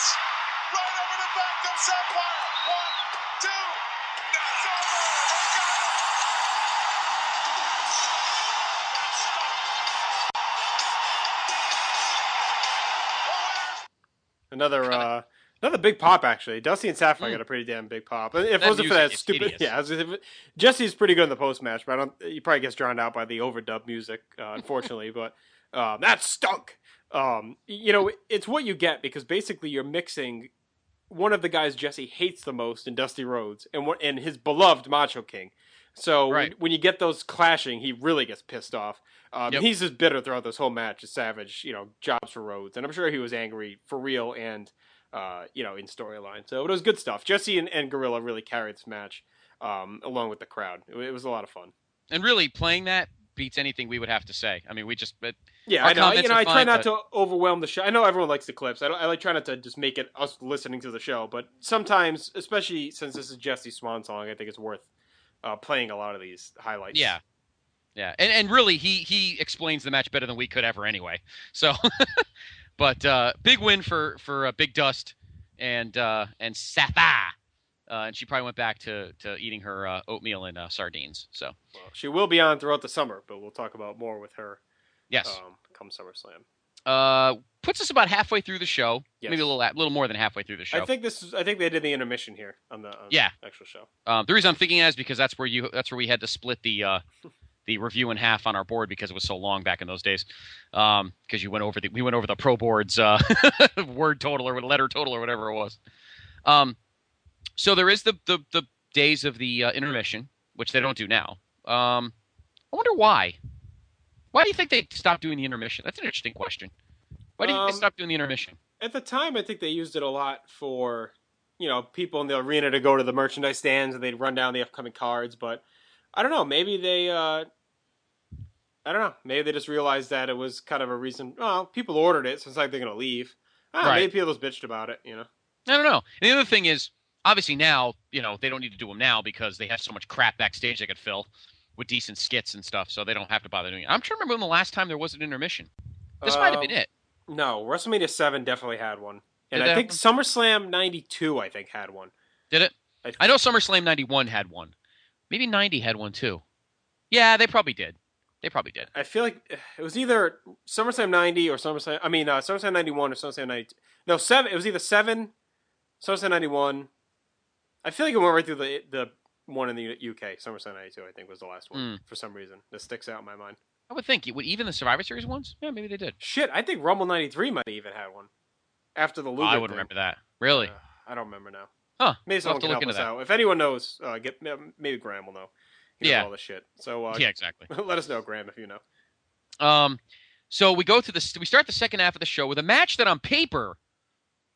Right over the back of Sapphire. 1, 2. It's over. They got it. Another big pop, actually. Dusty and Sapphire got a pretty damn big pop. If it wasn't for that stupid... hideous. Yeah, Jesse's pretty good in the post-match, but he probably gets drowned out by the overdub music, unfortunately. But that stunk! It's what you get, because basically you're mixing one of the guys Jesse hates the most in Dusty Rhodes and his beloved Macho King. So when you get those clashing, he really gets pissed off. He's just bitter throughout this whole match. As Savage, jobs for Rhodes, and I'm sure he was angry for real and in storyline. So it was good stuff. Jesse and Gorilla really carried this match along with the crowd. It was a lot of fun. And really, playing that beats anything we would have to say. I mean, we just... Yeah, I know. I try not to overwhelm the show. I know everyone likes the clips. I like try not to just make it us listening to the show. But sometimes, especially since this is Jesse's swan song, I think it's worth playing a lot of these highlights. Yeah. Yeah. And really, he explains the match better than we could ever anyway. So, but big win for Big Dust and Sapphire. And she probably went back to eating her oatmeal and sardines. So she will be on throughout the summer, but we'll talk about more with her. Yes. Come SummerSlam. Puts us about halfway through the show. Yes. Maybe a little more than halfway through the show. I think they did the intermission here on the actual show. The reason I'm thinking that is because that's where we had to split the review in half on our board because it was so long back in those days. Because we went over the pro board's word total or letter total or whatever it was. So there is the days of the intermission, which they don't do now. I wonder why. Why do you think they stopped doing the intermission? That's an interesting question. Why do you think they stopped doing the intermission? At the time, I think they used it a lot for, people in the arena to go to the merchandise stands and they'd run down the upcoming cards. But I don't know. Maybe they, Maybe they just realized that it was kind of a reason. Well, people ordered it, so it's like they're going to leave. Maybe people just bitched about it, I don't know. And the other thing is, obviously now, they don't need to do them now because they have so much crap backstage they could fill with decent skits and stuff, so they don't have to bother doing it. I'm trying to remember when the last time there was an intermission. This might have been it. No, WrestleMania 7 definitely had one. And I think SummerSlam 92, had one. Did it? I know SummerSlam 91 had one. Maybe 90 had one too. Yeah, they probably did. I feel like it was either SummerSlam 90 or SummerSlam 91 or SummerSlam 92. No, 7. It was either 7, SummerSlam 91. I feel like it went right through the one in the UK. SummerSlam 92, I think, was the last one for some reason. That sticks out in my mind. I would think. Even the Survivor Series ones? Yeah, maybe they did. Shit, I think Rumble 93 might have even had one. After the Luger I wouldn't remember that. Really? I don't remember now. Huh. Maybe someone can help us out. If anyone knows, maybe Graham will know. He knows all this shit. So, yeah, exactly. Let us know, Graham, if you know. So we start the second half of the show with a match that on paper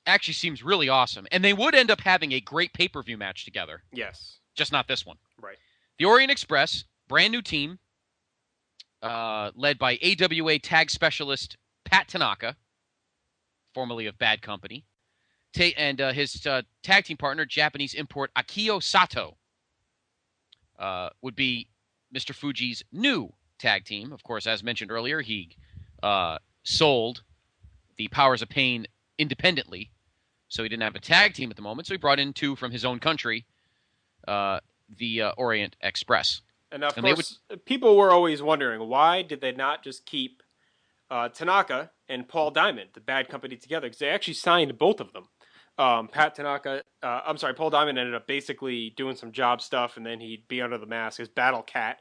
actually seems really awesome. And they would end up having a great pay-per-view match together. Yes. Just not this one. Right. The Orient Express, brand new team, led by AWA tag specialist Pat Tanaka, formerly of Bad Company, and his tag team partner, Japanese import Akio Sato, would be Mr. Fuji's new tag team. Of course, as mentioned earlier, he sold the Powers of Pain independently, so he didn't have a tag team at the moment, so he brought in 2 from his own country, the Orient Express. And of course, people were always wondering, why did they not just keep Tanaka and Paul Diamond, the Bad Company, together? Because they actually signed both of them. Paul Diamond ended up basically doing some job stuff, and then he'd be under the mask as Battle Cat.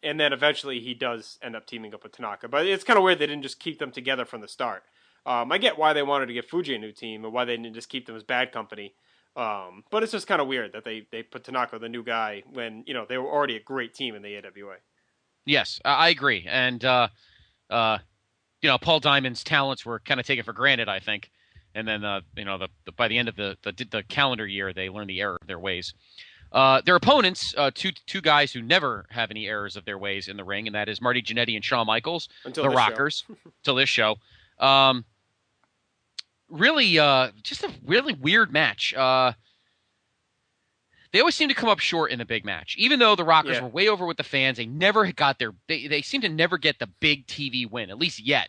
And then eventually he does end up teaming up with Tanaka. But it's kind of weird they didn't just keep them together from the start. I get why they wanted to give Fuji a new team and why they didn't just keep them as bad company. But it's just kind of weird that they put Tanaka, the new guy, when they were already a great team in the AWA. Yes, I agree. And, Paul Diamond's talents were kind of taken for granted, I think. And then, by the end of the calendar year, they learned the error of their ways. Their opponents, two guys who never have any errors of their ways in the ring, and that is Marty Jannetty and Shawn Michaels, until the Rockers, till this show. Really, just a really weird match. They always seem to come up short in the big match. Even though the Rockers were way over with the fans, they never got they seem to never get the big TV win, at least yet,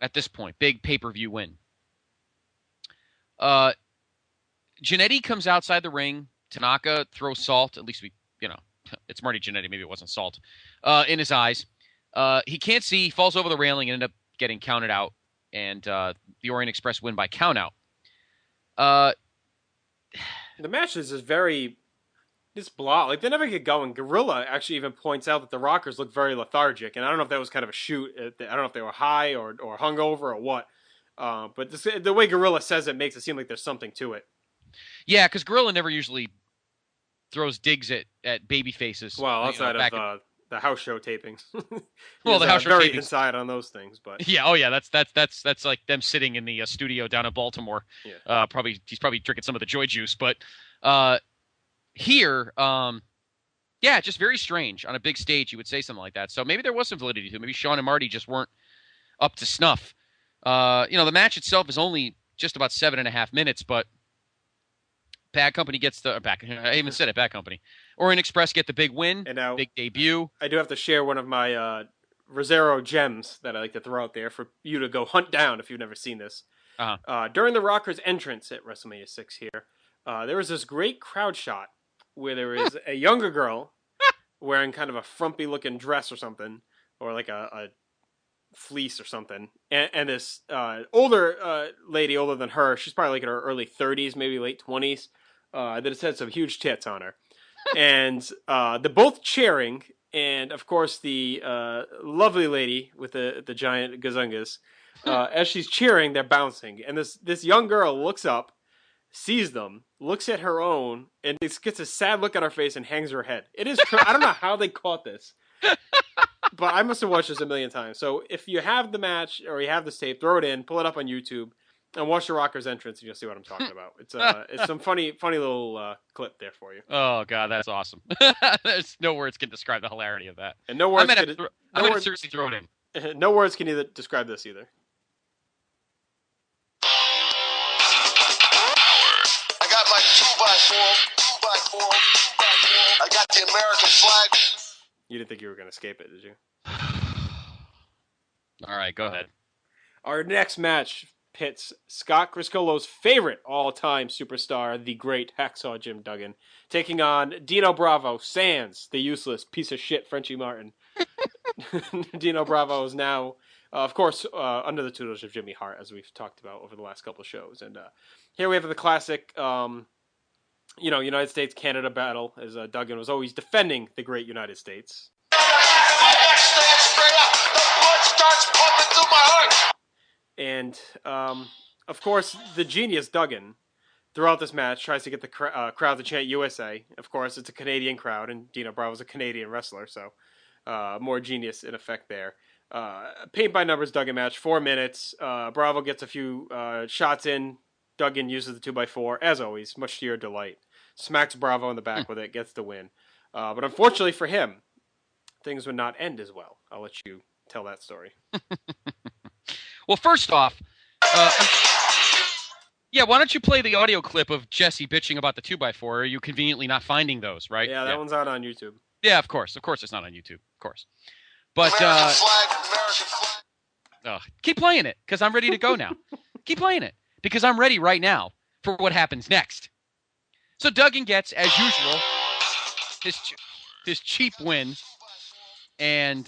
at this point. Big pay-per-view win. Jannetty comes outside the ring. Tanaka throws salt. At least it's Marty Jannetty. Maybe it wasn't salt. In his eyes. He can't see. He falls over the railing and ended up getting counted out. And the Orient Express win by countout. The match is just very blah. Like, they never get going. Gorilla actually even points out that the Rockers look very lethargic, and I don't know if that was kind of a shoot. I don't know if they were high or hungover or what. But the way Gorilla says it makes it seem like there's something to it. Yeah, because Gorilla never usually throws digs at baby faces. Well, outside of the house show tapings. Well, the house show very tapings. Inside on those things, but yeah, that's like them sitting in the studio down in Baltimore. Yeah. He's probably drinking some of the Joy Juice, but here, just very strange. On a big stage, you would say something like that. So maybe there was some validity to it. Maybe Shawn and Marty just weren't up to snuff. The match itself is only just about 7.5 minutes, but Bad Company gets I even said it, Bad Company. Orient Express get the big win, and now, big debut. I do have to share one of my Rosero gems that I like to throw out there for you to go hunt down if you've never seen this. During the Rockers' entrance at WrestleMania 6 here, there was this great crowd shot where there is a younger girl wearing kind of a frumpy-looking dress or something, or like a fleece or something, and this older lady, older than her, she's probably like in her early 30s, maybe late 20s, that has had some huge tits on her. And they're both cheering, and of course the lovely lady with the giant gazungas, as she's cheering, they're bouncing, and this young girl looks up, sees them, looks at her own, and gets a sad look on her face and hangs her head. It is I don't know how they caught this, but I must have watched this a million times. So if you have the match or you have this tape, throw it in, pull it up on YouTube, and watch the Rockers' entrance, and you'll see what I'm talking about. It's some funny little clip there for you. Oh God, that's awesome! There's no words can describe the hilarity of that. And no words. I'm gonna seriously throw it in. No words can either describe this either. I got my 2x4. I got the American flag. You didn't think you were going to escape it, did you? All right, go ahead. Our next match pits Scott Criscuolo's favorite all-time superstar, the great Hacksaw Jim Duggan, taking on Dino Bravo, sans the useless piece of shit Frenchie Martin. Dino Bravo is now, of course, under the tutelage of Jimmy Hart, as we've talked about over the last couple of shows. And here we have the classic, United States-Canada battle, as Duggan was always defending the great United States. And, of course, the genius Duggan, throughout this match, tries to get the crowd to chant USA. Of course, it's a Canadian crowd, and Dino Bravo's a Canadian wrestler, so more genius in effect there. Paint-by-numbers Duggan match, 4 minutes. Bravo gets a few shots in. Duggan uses the 2x4, as always, much to your delight. Smacks Bravo in the back with it, gets the win. But unfortunately for him, things would not end as well. I'll let you tell that story. Well, first off, why don't you play the audio clip of Jesse bitching about the 2x4? Are you conveniently not finding those, right? Yeah, that one's out on YouTube. Yeah, of course. Of course it's not on YouTube. Of course. But American flag. Keep playing it, because I'm ready to go now. Keep playing it, because I'm ready right now for what happens next. So Duggan gets, as usual, his cheap win, and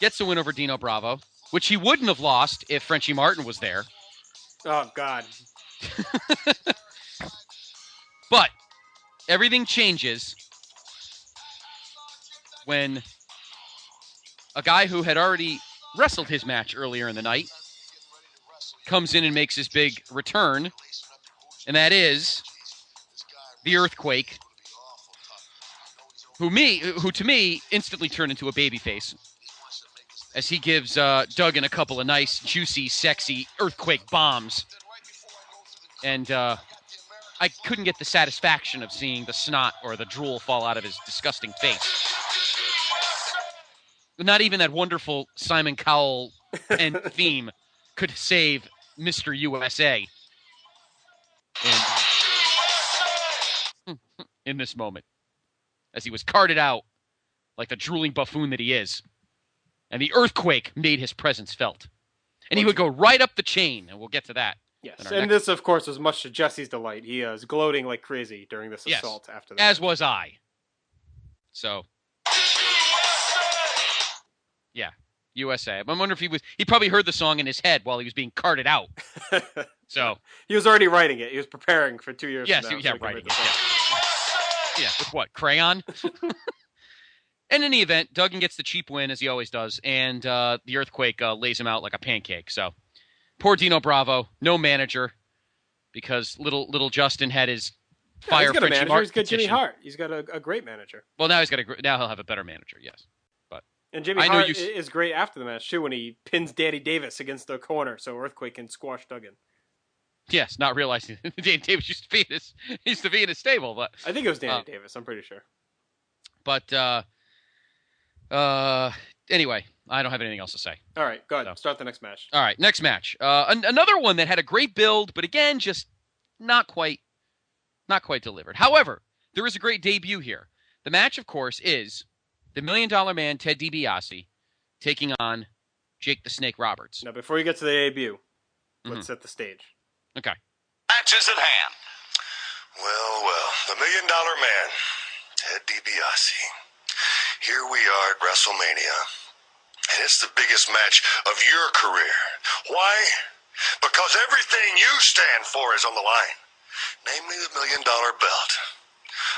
gets the win over Dino Bravo, which he wouldn't have lost if Frenchie Martin was there. Oh, God. But everything changes when a guy who had already wrestled his match earlier in the night comes in and makes his big return, and that is the Earthquake, who to me instantly turned into a babyface as he gives Duggan a couple of nice, juicy, sexy Earthquake bombs. And I couldn't get the satisfaction of seeing the snot or the drool fall out of his disgusting face. Not even that wonderful Simon Cowell pen theme could save Mr. USA in this moment, as he was carted out like the drooling buffoon that he is. And the Earthquake made his presence felt. And he would go right up the chain, and we'll get to that. Yes, and this, of course, was much to Jesse's delight. He was gloating like crazy during this assault after that. As was I. So, yeah, USA. I wonder if he probably heard the song in his head while he was being carted out. So he was already writing it. He was preparing for 2 years. Yes, from now, yeah, writing it. Yeah, with what? Crayon? And in the event, Duggan gets the cheap win, as he always does, and the Earthquake lays him out like a pancake. So, poor Dino Bravo, no manager, because little Justin had his fire. He's got a manager. He's got Jimmy Hart. He's got a great manager. Well, now he'll have a better manager. Yes, but and Jimmy Hart is great after the match too when he pins Danny Davis against the corner so Earthquake can squash Duggan. Yes, not realizing Danny Davis used to be in his stable, but I think it was Danny Davis. I'm pretty sure. But anyway, I don't have anything else to say. All right, go ahead. So, start the next match. All right, next match. Another one that had a great build, but again, just not quite delivered. However, there is a great debut here. The match, of course, is the $1 Million Man, Ted DiBiase, taking on Jake the Snake Roberts. Now, before you get to the debut, let's set the stage. Okay. Match is at hand. Well, the $1 Million Man, Ted DiBiase. Here we are at Wrestlemania, and it's the biggest match of your career. Why? Because everything you stand for is on the line, namely the $1 Million Belt.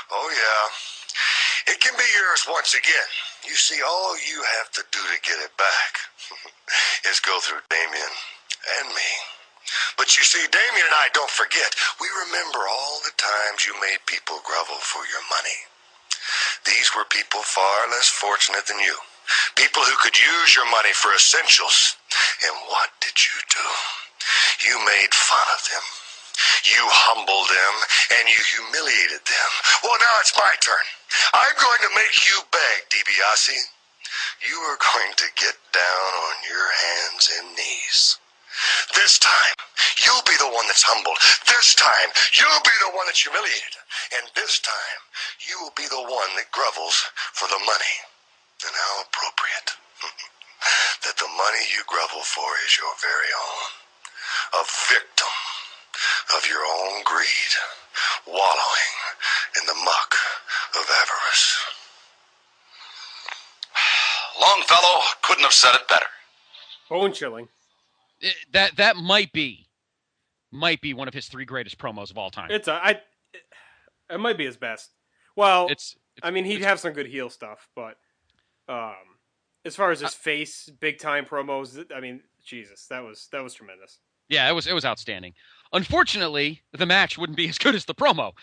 Oh, yeah. It can be yours once again. You see, all you have to do to get it back is go through Damien and me. But you see, Damien and I don't forget. We remember all the times you made people grovel for your money. These were people far less fortunate than you. People who could use your money for essentials. And what did you do? You made fun of them. You humbled them, and you humiliated them. Well, now it's my turn. I'm going to make you beg, DiBiase. You are going to get down on your hands and knees. This time, you'll be the one that's humbled. This time, you'll be the one that's humiliated. And this time, you will be the one that grovels for the money. And how appropriate that the money you grovel for is your very own. A victim of your own greed, wallowing in the muck of avarice. Longfellow couldn't have said it better. Bone chilling. That might be one of his 3 greatest promos of all time. It might be his best. Well, he'd have some good heel stuff, but as far as his face, big time promos, Jesus, that was tremendous. Yeah, it was outstanding. Unfortunately, the match wouldn't be as good as the promo.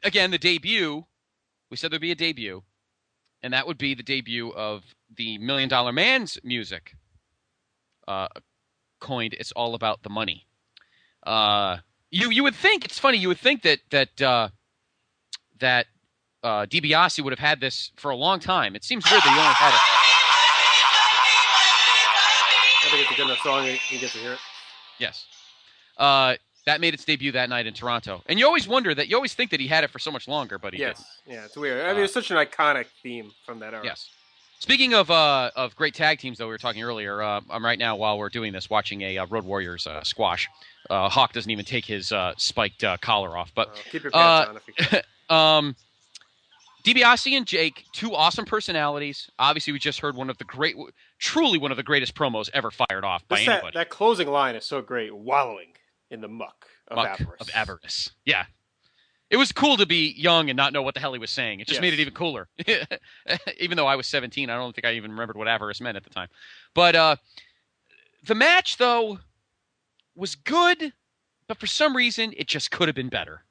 Again, the debut, we said there'd be a debut, and that would be the debut of the $1 Million Man's music. Coined, it's all about the money. You would think, it's funny, you would think that DiBiase would have had this for a long time. It seems weird that he only had it. I think it's a good enough song you get to hear it. Yes. That made its debut that night in Toronto. And you always think that he had it for so much longer, but he didn't. Yeah, it's weird. It's such an iconic theme from that era. Yes. Speaking of great tag teams, though, we were talking earlier, I'm right now, while we're doing this, watching a Road Warriors squash. Hawk doesn't even take his spiked collar off. But keep your pants on if you can. DiBiase and Jake, 2 awesome personalities. Obviously, we just heard truly one of the greatest promos ever fired off by anybody. That closing line is so great, wallowing in the muck of avarice. Yeah. It was cool to be young and not know what the hell he was saying. It just Yes. made it even cooler. Even though I was 17, I don't think I even remembered what avarice meant at the time. But the match, though, was good, but for some reason, it just could have been better.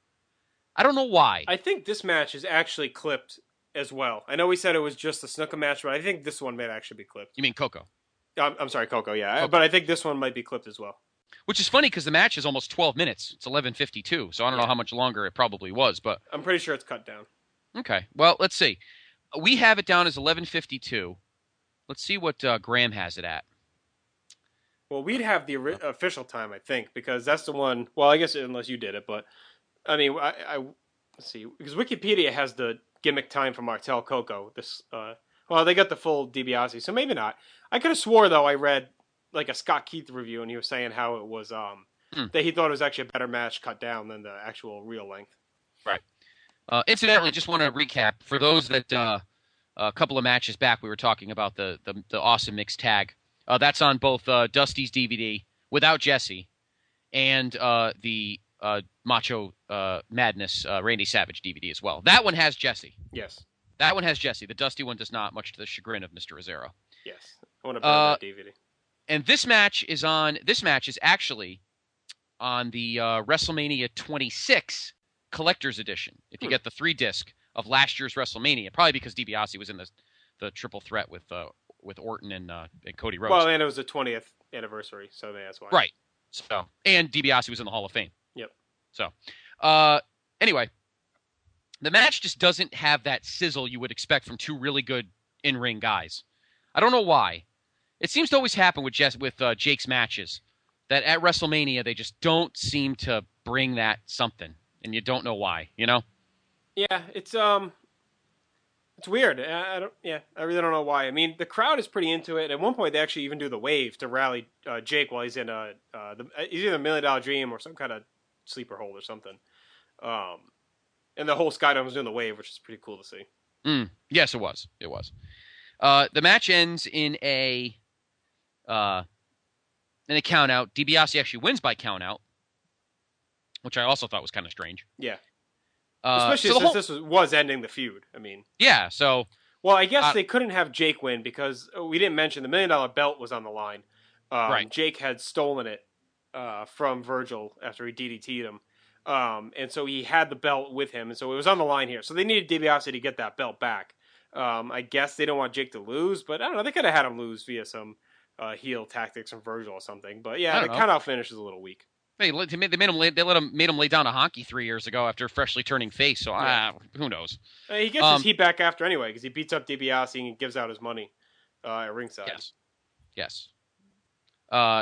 I don't know why. I think this match is actually clipped as well. I know we said it was just a Snuka match, but I think this one may actually be clipped. You mean Coco? I'm sorry, Coco, yeah. Coco. But I think this one might be clipped as well. Which is funny because the match is almost 12 minutes. It's 11:52, so I don't know how much longer it probably was, but I'm pretty sure it's cut down. okay. Well, let's see. We have it down as 11:52. Let's see what Graham has it at. Well, we'd have the official time, I think, because that's the one. Well, I guess unless you did it, but I mean, I let's see, because Wikipedia has the gimmick time for Martel Coco. This, well, they got the full DiBiase, so maybe not. I could have swore though I read like a Scott Keith review, and he was saying how it was that he thought it was actually a better match cut down than the actual real length. Right. Incidentally, just want to recap for those that a couple of matches back we were talking about the awesome mixed tag. That's on both Dusty's DVD without Jesse and the Macho Madness Randy Savage DVD as well. That one has Jesse. Yes. That one has Jesse. The Dusty one does not, much to the chagrin of Mr. Rosero. Yes. I want to burn that DVD. And this match is actually on the WrestleMania 26 Collector's Edition. If you get the 3-disc of last year's WrestleMania, probably because DiBiase was in the triple threat with Orton and Cody Rhodes. Well, and it was the 20th anniversary, so that's why. Right. So, and DiBiase was in the Hall of Fame. Yep. So, anyway, the match just doesn't have that sizzle you would expect from two really good in-ring guys. I don't know why. It seems to always happen with Jake's matches that at WrestleMania they just don't seem to bring that something, and you don't know why. You know? Yeah, it's weird. I really don't know why. I mean, the crowd is pretty into it. At one point, they actually even do the wave to rally Jake while he's in he's either a $1 Million Dream or some kind of sleeper hold or something. And the whole Skydome was doing the wave, which is pretty cool to see. Yes, it was. It was. The match ends in a count out. DiBiase actually wins by count out, which I also thought was kind of strange. Yeah. Especially since this was ending the feud. I mean. Yeah, so. Well, I guess they couldn't have Jake win because we didn't mention the $1 Million belt was on the line. Right. Jake had stolen it from Virgil after he DDT'd him. And so he had the belt with him, and so it was on the line here. So they needed DiBiase to get that belt back. I guess they don't want Jake to lose, but I don't know. They could have had him lose via some heel tactics from Virgil or something. But yeah, the count out finish is a little weak. They made him lay down a honky 3 years ago after freshly turning face. So who knows? He gets his heat back after anyway because he beats up DiBiase and gives out his money at ringside. Yes.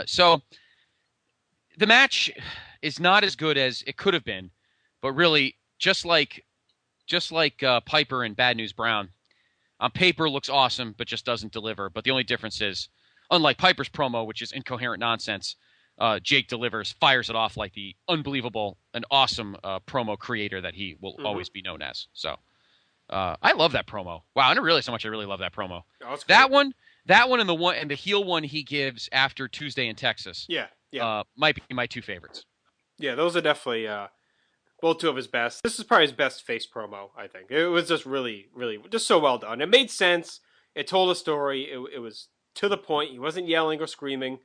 So the match is not as good as it could have been, but really just like Piper and Bad News Brown, on paper looks awesome, but just doesn't deliver. But the only difference is, unlike Piper's promo, which is incoherent nonsense, Jake delivers, fires it off like the unbelievable and awesome promo creator that he will always be known as. So I love that promo. Wow, I didn't realize how much I really love that promo. Oh, that one, and the heel one he gives after Tuesday in Texas. Yeah. Might be my two favorites. Yeah, those are definitely both two of his best. This is probably his best face promo, I think. It was just really, really, just so well done. It made sense. It told a story. It was to the point. He wasn't yelling or screaming.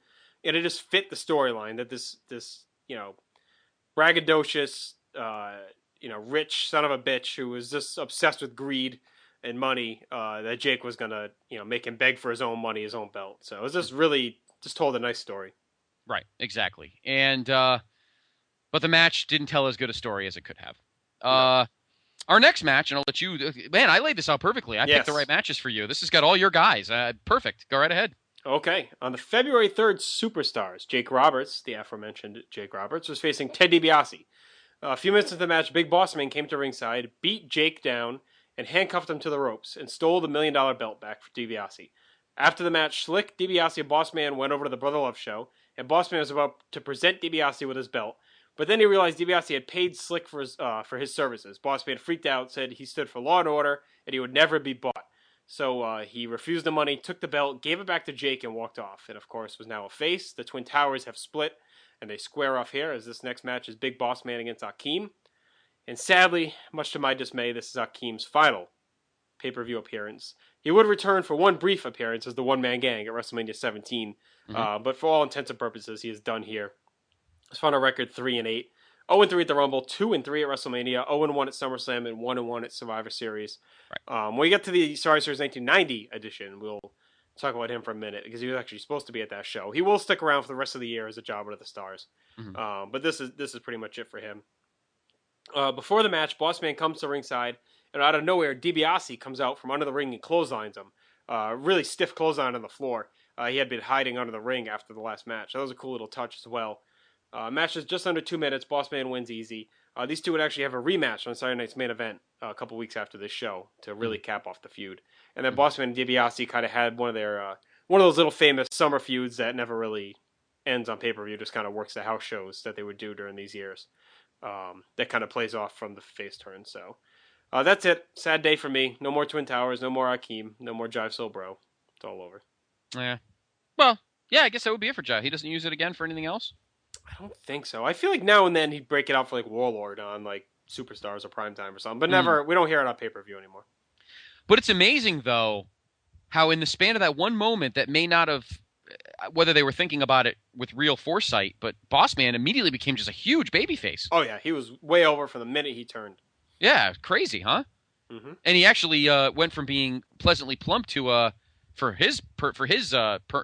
And it just fit the storyline that this braggadocious, rich son of a bitch who was just obsessed with greed and money, that Jake was going to, make him beg for his own money, his own belt. So it was just told a nice story. Right, exactly. And, but the match didn't tell as good a story as it could have. No. Our next match, and I'll let you, man, I laid this out perfectly. I picked the right matches for you. This has got all your guys. Perfect. Go right ahead. Okay. On the February 3rd Superstars, Jake Roberts, the aforementioned Jake Roberts, was facing Ted DiBiase. A few minutes into the match, Big Boss Man came to ringside, beat Jake down, and handcuffed him to the ropes, and stole the $1 Million belt back for DiBiase. After the match, Slick, DiBiase, and Boss Man went over to the Brother Love show, and Boss Man was about to present DiBiase with his belt, but then he realized DiBiase had paid Slick for his services. Boss Man freaked out, said he stood for law and order, and he would never be bought. So he refused the money, took the belt, gave it back to Jake, and walked off. And of course, was now a face. The Twin Towers have split, and they square off here as this next match is Big Boss Man against Akeem. And sadly, much to my dismay, this is Akeem's final pay-per-view appearance. He would return for one brief appearance as the one-man gang at WrestleMania 17, but for all intents and purposes, he is done here. His final record 3-8, 0-3 at the Rumble, 2-3 at WrestleMania, 0-1 at SummerSlam, and 1-1 at Survivor Series. Right. When we get to the Survivor Series 1990 edition, we'll talk about him for a minute because he was actually supposed to be at that show. He will stick around for the rest of the year as a jobber to the Stars, but this is pretty much it for him. Before the match, Boss Man comes to ringside, and out of nowhere, DiBiase comes out from under the ring and clotheslines him. Really stiff clothesline on the floor. He had been hiding under the ring after the last match. That was a cool little touch as well. Match is just under 2 minutes. Boss Man wins easy. These two would actually have a rematch on Saturday Night's Main Event a couple weeks after this show to really cap off the feud. And then Boss Man and DiBiase kind of had one of those little famous summer feuds that never really ends on pay-per-view. Just kind of works the house shows that they would do during these years. That kind of plays off from the face turn. So that's it. Sad day for me. No more Twin Towers. No more Akeem. No more Jive Soul Bro. It's all over. Yeah. Well, yeah, I guess that would be it for Jive. He doesn't use it again for anything else? I don't think so. I feel like now and then he'd break it out for like Warlord on like Superstars or Primetime or something, but never. We don't hear it on pay-per-view anymore. But it's amazing, though, how in the span of that one moment that may not have, whether they were thinking about it with real foresight, but Boss Man immediately became just a huge babyface. Oh, yeah. He was way over from the minute he turned. Yeah, crazy, huh? Mm-hmm. And he actually went from being pleasantly plump to, for his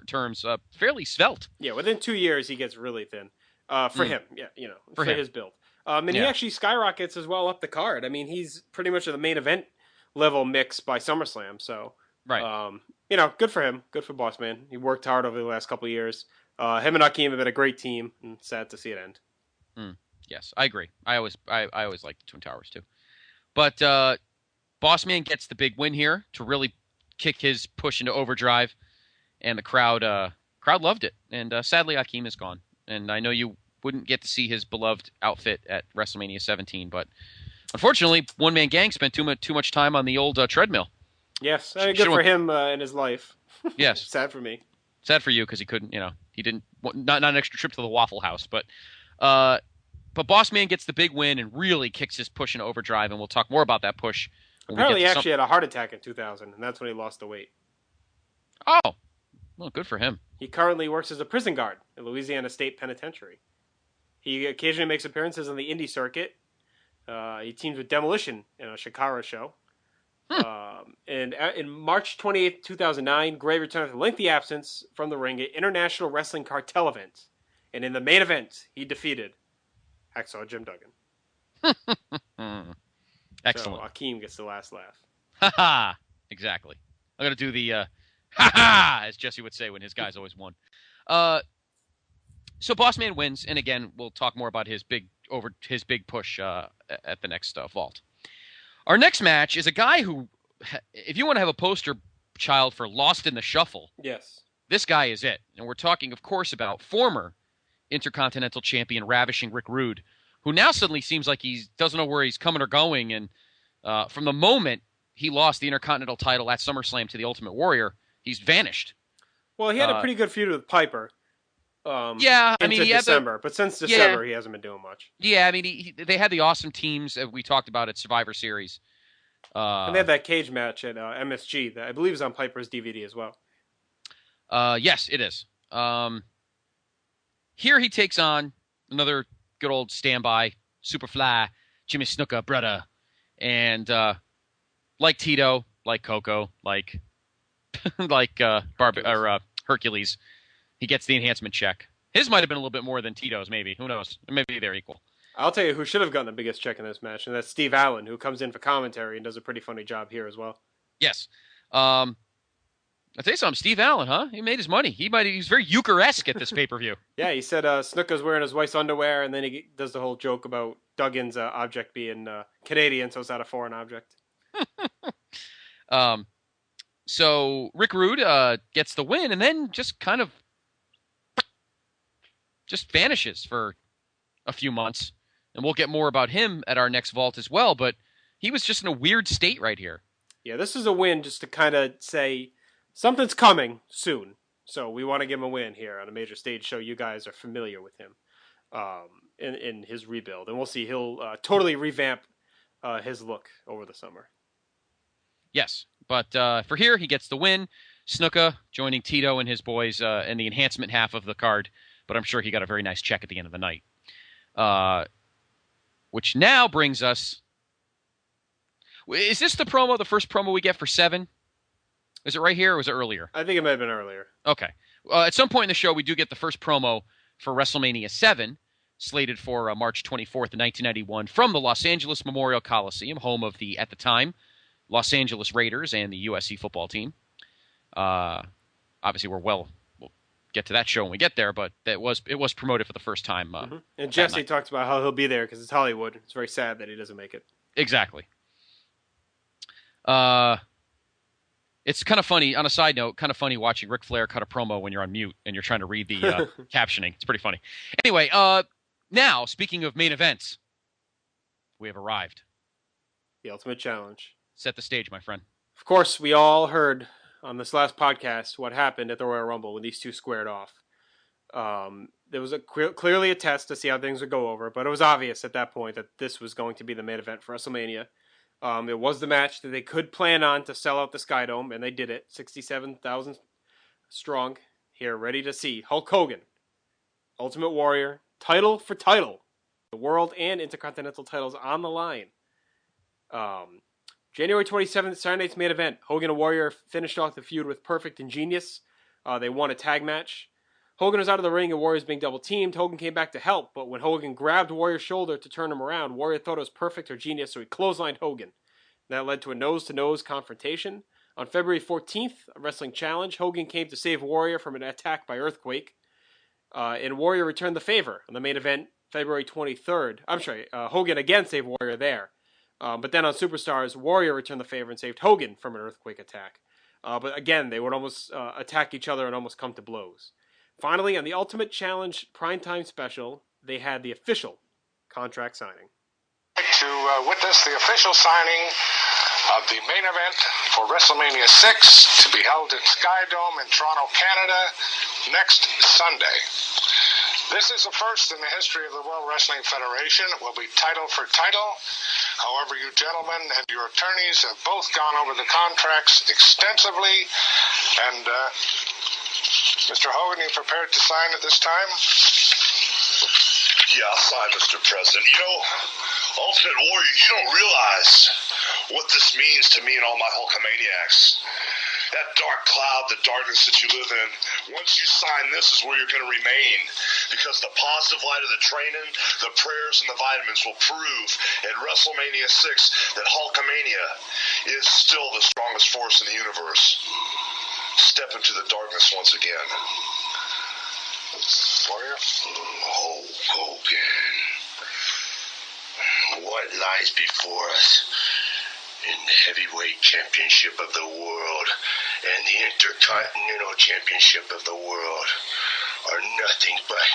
terms, fairly svelte. Yeah, within 2 years, he gets really thin. For him, yeah, for his build. And he actually skyrockets as well up the card. I mean, he's pretty much in the main event level mix by SummerSlam. So, right. Good for him. Good for Boss Man. He worked hard over the last couple of years. Him and Akeem have been a great team, and sad to see it end. Yes, I agree. I always liked the Twin Towers too. But Boss Man gets the big win here to really kick his push into overdrive, and the crowd loved it. And sadly, Akeem is gone. And I know you wouldn't get to see his beloved outfit at WrestleMania 17, but unfortunately, One Man Gang spent too much time on the old treadmill. Yes, good for him in his life. Yes, sad for me. Sad for you because he couldn't. He didn't. Not an extra trip to the Waffle House, but Boss Man gets the big win and really kicks his push into overdrive, and we'll talk more about that push. Apparently, he actually had a heart attack in 2000, and that's when he lost the weight. Oh, well, good for him. He currently works as a prison guard at Louisiana State Penitentiary. He occasionally makes appearances on the indie circuit. He teams with Demolition in a Shakara show. And in March 28th, 2009, Gray returned with a lengthy absence from the ring at International Wrestling Cartel event. And in the main event, he defeated Hacksaw Jim Duggan. Excellent. So Akeem gets the last laugh. Ha ha! Exactly. I'm going to do the ha ha, as Jesse would say when his guys always won. So Boss Man wins, and again, we'll talk more about his big push at the next vault. Our next match is a guy who, if you want to have a poster child for Lost in the Shuffle, yes, this guy is it. And we're talking, of course, about former Intercontinental Champion Ravishing Rick Rude, who now suddenly seems like he doesn't know where he's coming or going. And from the moment he lost the Intercontinental title at SummerSlam to the Ultimate Warrior, he's vanished. Well, he had a pretty good feud with Piper. Into December, but since December, he hasn't been doing much. Yeah, I mean, they had the awesome teams that we talked about at Survivor Series. And they had that cage match at MSG that I believe is on Piper's DVD as well. Yes, it is. Here he takes on another good old standby, Superfly, Jimmy Snuka, brother. And like Tito, like Coco, like Hercules, he gets the enhancement check. His might have been a little bit more than Tito's, maybe. Who knows? Maybe they're equal. I'll tell you who should have gotten the biggest check in this match, and that's Steve Allen, who comes in for commentary and does a pretty funny job here as well. Yes. I'll tell you something, Steve Allen, huh? He made his money. He's very Euchre-esque at this pay-per-view. Yeah, he said Snuka's wearing his wife's underwear, and then he does the whole joke about Duggan's object being Canadian, so it's not a foreign object. So Rick Rude gets the win, and then just kind of vanishes for a few months. And we'll get more about him at our next vault as well, but he was just in a weird state right here. Yeah, this is a win just to kind of say something's coming soon. So we want to give him a win here on a major stage show. You guys are familiar with him in his rebuild. And we'll see. He'll totally revamp his look over the summer. Yes, but for here, he gets the win. Snuka joining Tito and his boys in the enhancement half of the card, but I'm sure he got a very nice check at the end of the night. Which now brings us... Is this the first promo we get for 7? Is it right here or was it earlier? I think it might have been earlier. Okay. At some point in the show, we do get the first promo for WrestleMania 7, slated for March 24th, 1991, from the Los Angeles Memorial Coliseum, home of the, at the time, Los Angeles Raiders and the USC football team. Obviously, we'll get to that show when we get there, but it was promoted for the first time. And Jesse talks about how he'll be there because it's Hollywood. It's very sad that he doesn't make it. Exactly. It's kind of funny, on a side note, kind of funny watching Ric Flair cut a promo when you're on mute and you're trying to read the captioning. It's pretty funny. Anyway, now, speaking of main events, we have arrived. The Ultimate Challenge. Set the stage, my friend. Of course, we all heard on this last podcast what happened at the Royal Rumble when these two squared off. There was clearly a test to see how things would go over, but it was obvious at that point that this was going to be the main event for WrestleMania. It was the match that they could plan on to sell out the Sky Dome, and they did it. 67,000 strong here, ready to see Hulk Hogan, Ultimate Warrior, title for title. The World and Intercontinental titles on the line. January 27th, Saturday night's main event. Hogan and Warrior finished off the feud with Perfect and Genius. They won a tag match. Hogan was out of the ring and Warrior's being double teamed. Hogan came back to help, but when Hogan grabbed Warrior's shoulder to turn him around, Warrior thought it was Perfect or Genius, so he clotheslined Hogan. That led to a nose-to-nose confrontation. On February 14th, a wrestling challenge, Hogan came to save Warrior from an attack by Earthquake. And Warrior returned the favor on the main event, February 23rd. I'm sorry, Hogan again saved Warrior there. But then on Superstars, Warrior returned the favor and saved Hogan from an Earthquake attack. But again, they would almost attack each other and almost come to blows. Finally, on the Ultimate Challenge Primetime Special, they had the official contract signing. To witness the official signing of the main event for WrestleMania VI to be held in Sky Dome in Toronto, Canada, next Sunday. This is a first in the history of the World Wrestling Federation. It will be title for title. However, you gentlemen and your attorneys have both gone over the contracts extensively, and Mr. Hogan, you prepared to sign at this time? Yeah, I'll sign, Mr. President. You know, Ultimate Warrior, you don't realize what this means to me and all my Hulkamaniacs. That dark cloud, the darkness that you live in, once you sign this is where you're going to remain. Because the positive light of the training, the prayers, and the vitamins will prove at WrestleMania 6 that Hulkamania is still the strongest force in the universe. Step into the darkness once again. Warrior? Hulk Hogan. What lies before us in the heavyweight championship of the world and the intercontinental championship of the world are nothing but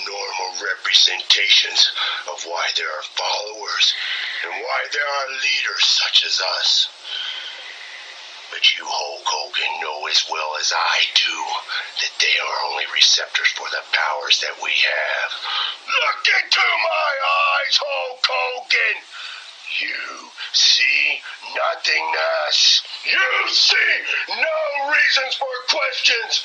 normal representations of why there are followers and why there are leaders such as us. But you, Hulk Hogan, know as well as I do that they are only receptors for the powers that we have. Look into my eyes, Hulk Hogan! You see nothingness. You see no reasons for questions.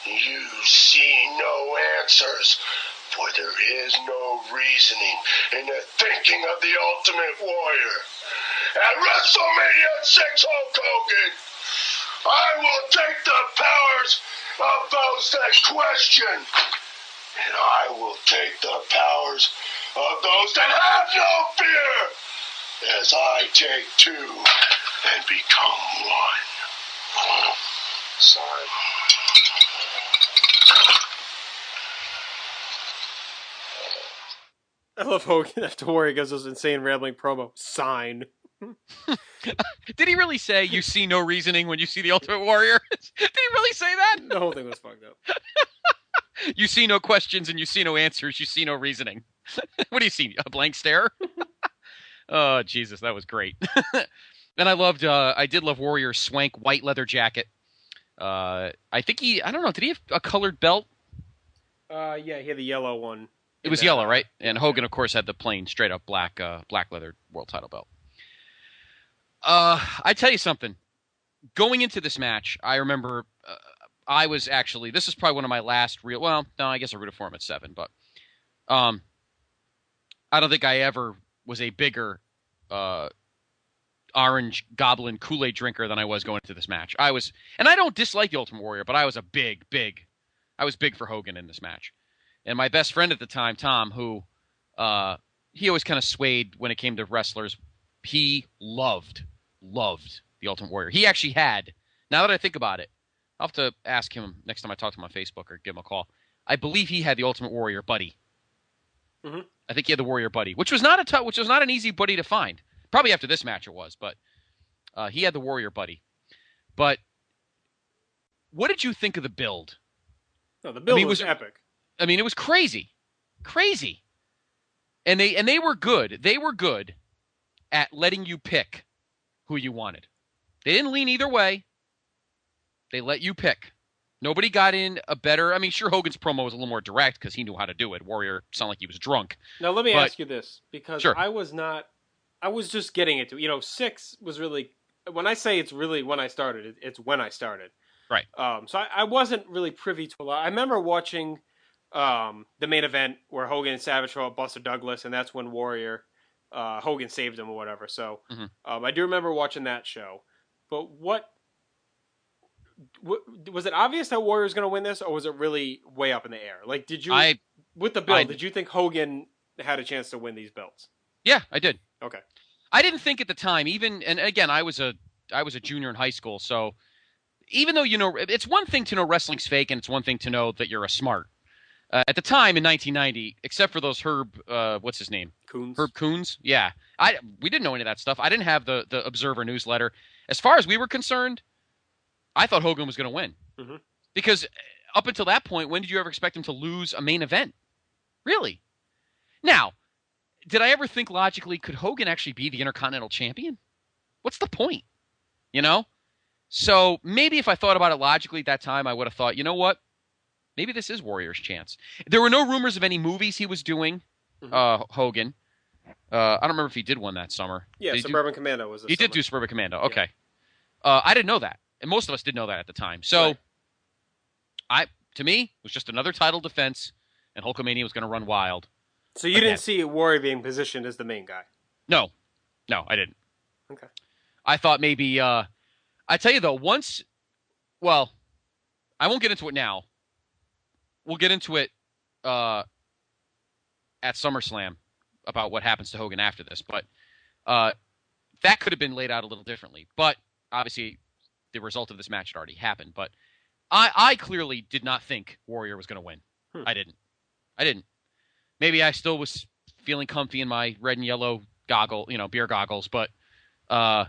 You see no answers. For there is no reasoning in the thinking of the Ultimate Warrior. At WrestleMania 6, Hulk Hogan, I will take the powers of those that question, and I will take the powers of those that have no fear, as I take two and become one. Sorry. I love Hogan after Warrior gives those insane rambling promo. Sign. Did he really say you see no reasoning when you see the Ultimate Warrior? Did he really say that? The whole thing was fucked up. You see no questions and you see no answers. You see no reasoning. What do you see? A blank stare? Oh, Jesus, that was great. And I did love Warrior's swank white leather jacket. I don't know, did he have a colored belt? Yeah, he had the yellow one. It was yellow, right? And Hogan, of course, had the plain, straight up black leather world title belt. I tell you something. Going into this match, I remember I was actually, this is probably one of my last real, well, no, I guess I rooted for him at 7, but I don't think I ever was a bigger orange goblin Kool-Aid drinker than I was going into this match. And I don't dislike the Ultimate Warrior, but I was big for Hogan in this match. And my best friend at the time, Tom, who he always kind of swayed when it came to wrestlers, he loved the Ultimate Warrior. He actually had, now that I think about it, I'll have to ask him next time I talk to him on Facebook or give him a call. I believe he had the Ultimate Warrior buddy. Mm-hmm. I think he had the Warrior buddy, which was not an easy buddy to find. Probably after this match it was, but he had the Warrior buddy. But what did you think of the build? No, the build was epic. I mean, it was crazy. And they were good. They were good at letting you pick who you wanted. They didn't lean either way. They let you pick. Nobody got in a better... I mean, sure, Hogan's promo was a little more direct because he knew how to do it. Warrior sounded like he was drunk. Now, let me ask you this, because sure. I was just getting into it. 6 was really... When I say it's really when I started, it's when I started. Right. So I wasn't really privy to a lot. I remember watching the main event where Hogan and Savage fought Buster Douglas, and that's when Hogan saved him or whatever. So I do remember watching that show. But what was it obvious that Warrior was going to win this, or was it really way up in the air? Like, with the build, did you think Hogan had a chance to win these belts? Yeah, I did. Okay. I didn't think at the time, and again, I was a junior in high school, so even though it's one thing to know wrestling's fake, and it's one thing to know that you're a smart. At the time in 1990, except for those Herb, what's his name? Coons. Herb Coons. Yeah, we didn't know any of that stuff. I didn't have the Observer newsletter. As far as we were concerned, I thought Hogan was going to win. Mm-hmm. Because up until that point, when did you ever expect him to lose a main event? Really? Now, did I ever think logically, could Hogan actually be the Intercontinental Champion? What's the point? So maybe if I thought about it logically at that time, I would have thought, you know what? Maybe this is Warrior's chance. There were no rumors of any movies he was doing, Hogan. I don't remember if he did one that summer. Yeah, Suburban Commando was. He did do Suburban Commando. Okay. Yeah. I didn't know that, and most of us didn't know that at the time. So, to me, it was just another title defense, and Hulkamania was going to run wild. So you didn't see Warrior being positioned as the main guy? No, I didn't. Okay. I thought maybe. I tell you though, well, I won't get into it now. We'll get into it at SummerSlam about what happens to Hogan after this, but that could have been laid out a little differently. But obviously, the result of this match had already happened. But I clearly did not think Warrior was going to win. I didn't. Maybe I still was feeling comfy in my red and yellow beer goggles, but I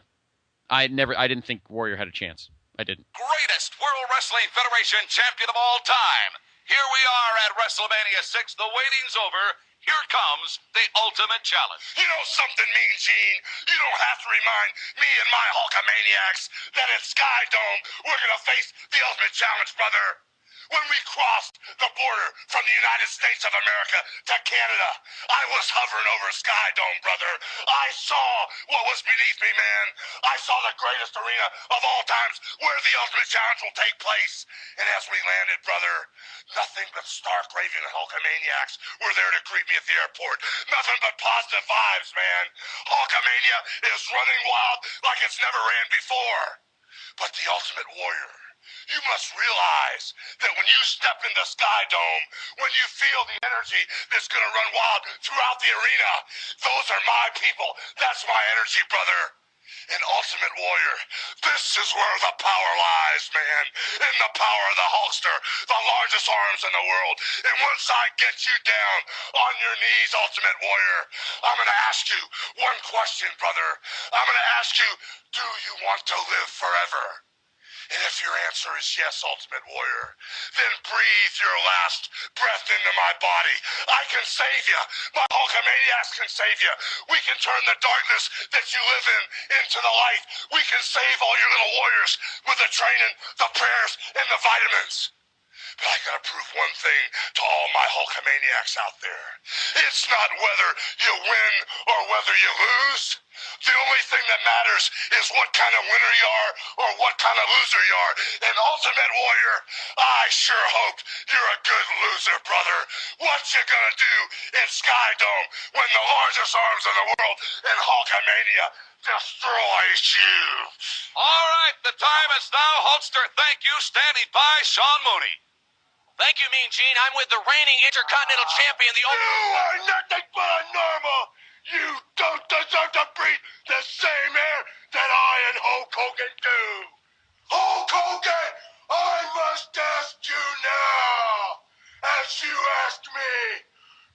didn't think Warrior had a chance. I didn't. Greatest World Wrestling Federation champion of all time. Here we are at Wrestlemania VI. The waiting's over. Here comes the ultimate challenge. You know something, Mean Gene? You don't have to remind me and my Hulkamaniacs that at Sky Dome we're going to face the ultimate challenge, brother. When we crossed the border from the United States of America to Canada, I was hovering over Sky Dome, brother. I saw what was beneath me, man. I saw the greatest arena of all times where the ultimate challenge will take place. And as we landed, brother, nothing but stark raving and Hulkamaniacs were there to greet me at the airport. Nothing but positive vibes, man. Hulkamania is running wild like it's never ran before. But the Ultimate Warrior, you must realize that when you step into Sky Dome, when you feel the energy that's going to run wild throughout the arena, those are my people. That's my energy, brother. And Ultimate Warrior, this is where the power lies, man. In the power of the Hulkster, the largest arms in the world. And once I get you down on your knees, Ultimate Warrior, I'm going to ask you one question, brother. I'm going to ask you, do you want to live forever? And if your answer is yes, Ultimate Warrior, then breathe your last breath into my body. I can save you. My Hulkamaniacs can save you. We can turn the darkness that you live in into the light. We can save all your little warriors with the training, the prayers, and the vitamins. But I gotta prove one thing to all my Hulkamaniacs out there. It's not whether you win or whether you lose. The only thing that matters is what kind of winner you are or what kind of loser you are. And Ultimate Warrior, I sure hope you're a good loser, brother. What you gonna do in Sky Dome when the largest arms in the world and Hulkamania destroys you? All right, the time is now. Holster, thank you. Standing by, Sean Mooney. Thank you, Mean Gene. I'm with the reigning Intercontinental Champion, the You are nothing but a normal. You don't deserve to breathe the same air that I and Hulk Hogan do. Hulk Hogan, I must ask you now, as you asked me,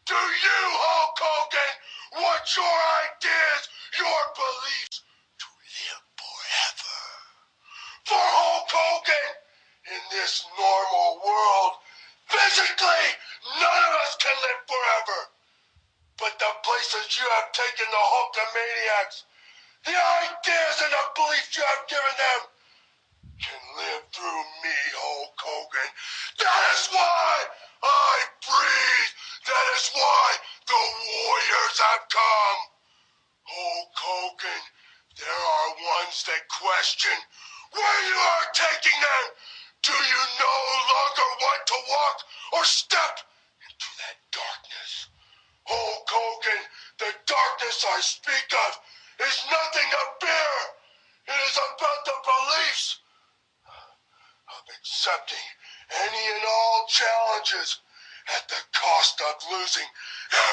do you, Hulk Hogan, want your ideas, your beliefs to live forever? For Hulk Hogan, in this normal world, physically, none of us can live forever. But the places you have taken the Hulkamaniacs, the ideas and the beliefs you have given them, can live through me, Hulk Hogan. That is why I breathe. That is why the Warriors have come. Hulk Hogan, there are ones that question where you are taking them. Do you no longer want to walk or step into that darkness? Hulk Hogan, the darkness I speak of is nothing to fear. It is about the beliefs of accepting any and all challenges at the cost of losing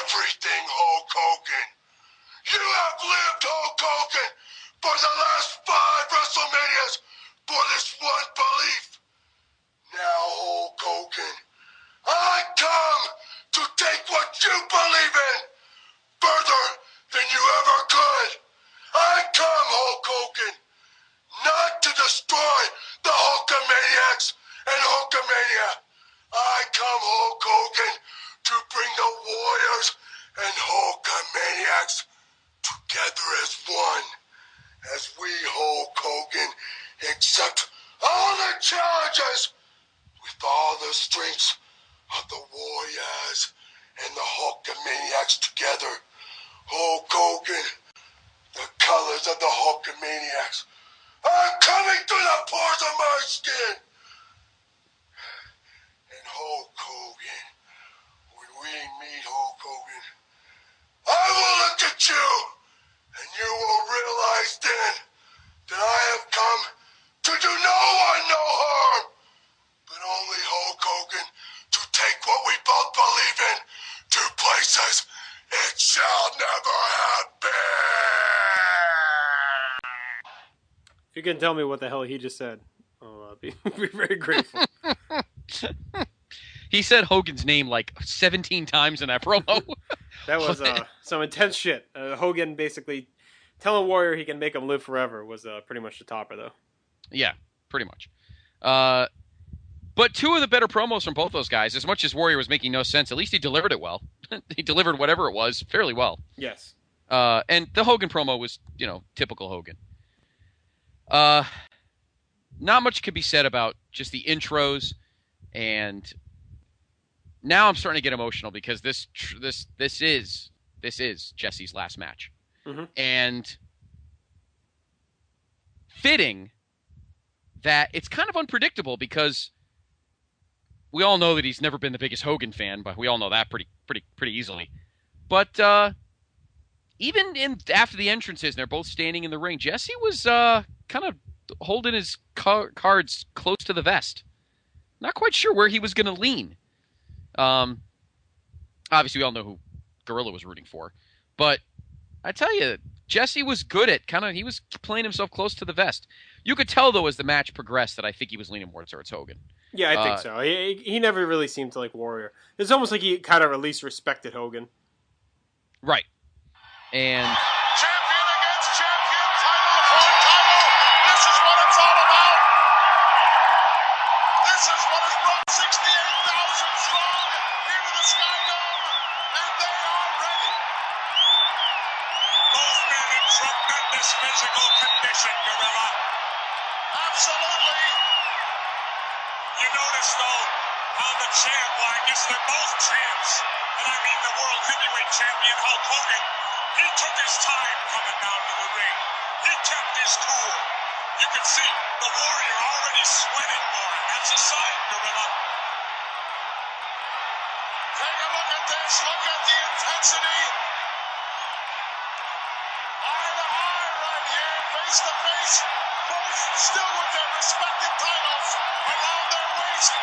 everything, Hulk Hogan. You have lived, Hulk Hogan, for the last 5 WrestleManias for this one belief. Now, Hulk Hogan, I come to take what you believe in further than you ever could. I come, Hulk Hogan, not to destroy the Hulkamaniacs and Hulkamania. I come, Hulk Hogan, to bring the Warriors and Hulkamaniacs together as one. As we, Hulk Hogan, accept all the challenges with all the strengths of the Warriors and the Hulkamaniacs together. Hulk Hogan, the colors of the Hulkamaniacs are coming through the pores of my skin. And Hulk Hogan, when we meet Hulk Hogan, I will look at you and you will realize then that I have come to do no one no harm, but only Hulk Hogan to take what we both believe in to places it shall never happen. If you can tell me what the hell he just said, I'll be very grateful. He said Hogan's name like 17 times in that promo. That was some intense shit. Hogan basically telling Warrior he can make him live forever was pretty much the topper, though. Yeah, pretty much. But 2 of the better promos from both those guys, as much as Warrior was making no sense, at least he delivered it well. He delivered whatever it was fairly well. Yes. And the Hogan promo was, typical Hogan. Not much could be said about just the intros, and now I'm starting to get emotional because this is Jesse's last match, and fitting that it's kind of unpredictable because we all know that he's never been the biggest Hogan fan, but we all know that pretty easily. But even after the entrances, and they're both standing in the ring, Jesse was kind of holding his cards close to the vest. Not quite sure where he was going to lean. Obviously, we all know who Gorilla was rooting for. But I tell you, Jesse was good at he was playing himself close to the vest. You could tell, though, as the match progressed that I think he was leaning more towards Hogan. Yeah, I think so. He never really seemed to like Warrior. It's almost like he kind of at least respected Hogan. Right. And Champion against champion, title for title. This is what it's all about. This is what has brought 68,000 strong into the Sky Dome, and they are ready. Both men in tremendous physical condition, Gorilla. Absolutely. You notice, though, how the champ, well, I guess they're both champs, and I mean the world heavyweight champion Hulk Hogan, he took his time coming down to the ring. He kept his cool. You can see the Warrior already sweating more. That's a sign, Gorilla. Take a look at this. Look at the intensity. Eye to eye right here, face to face. Both still with their respective titles around their waist.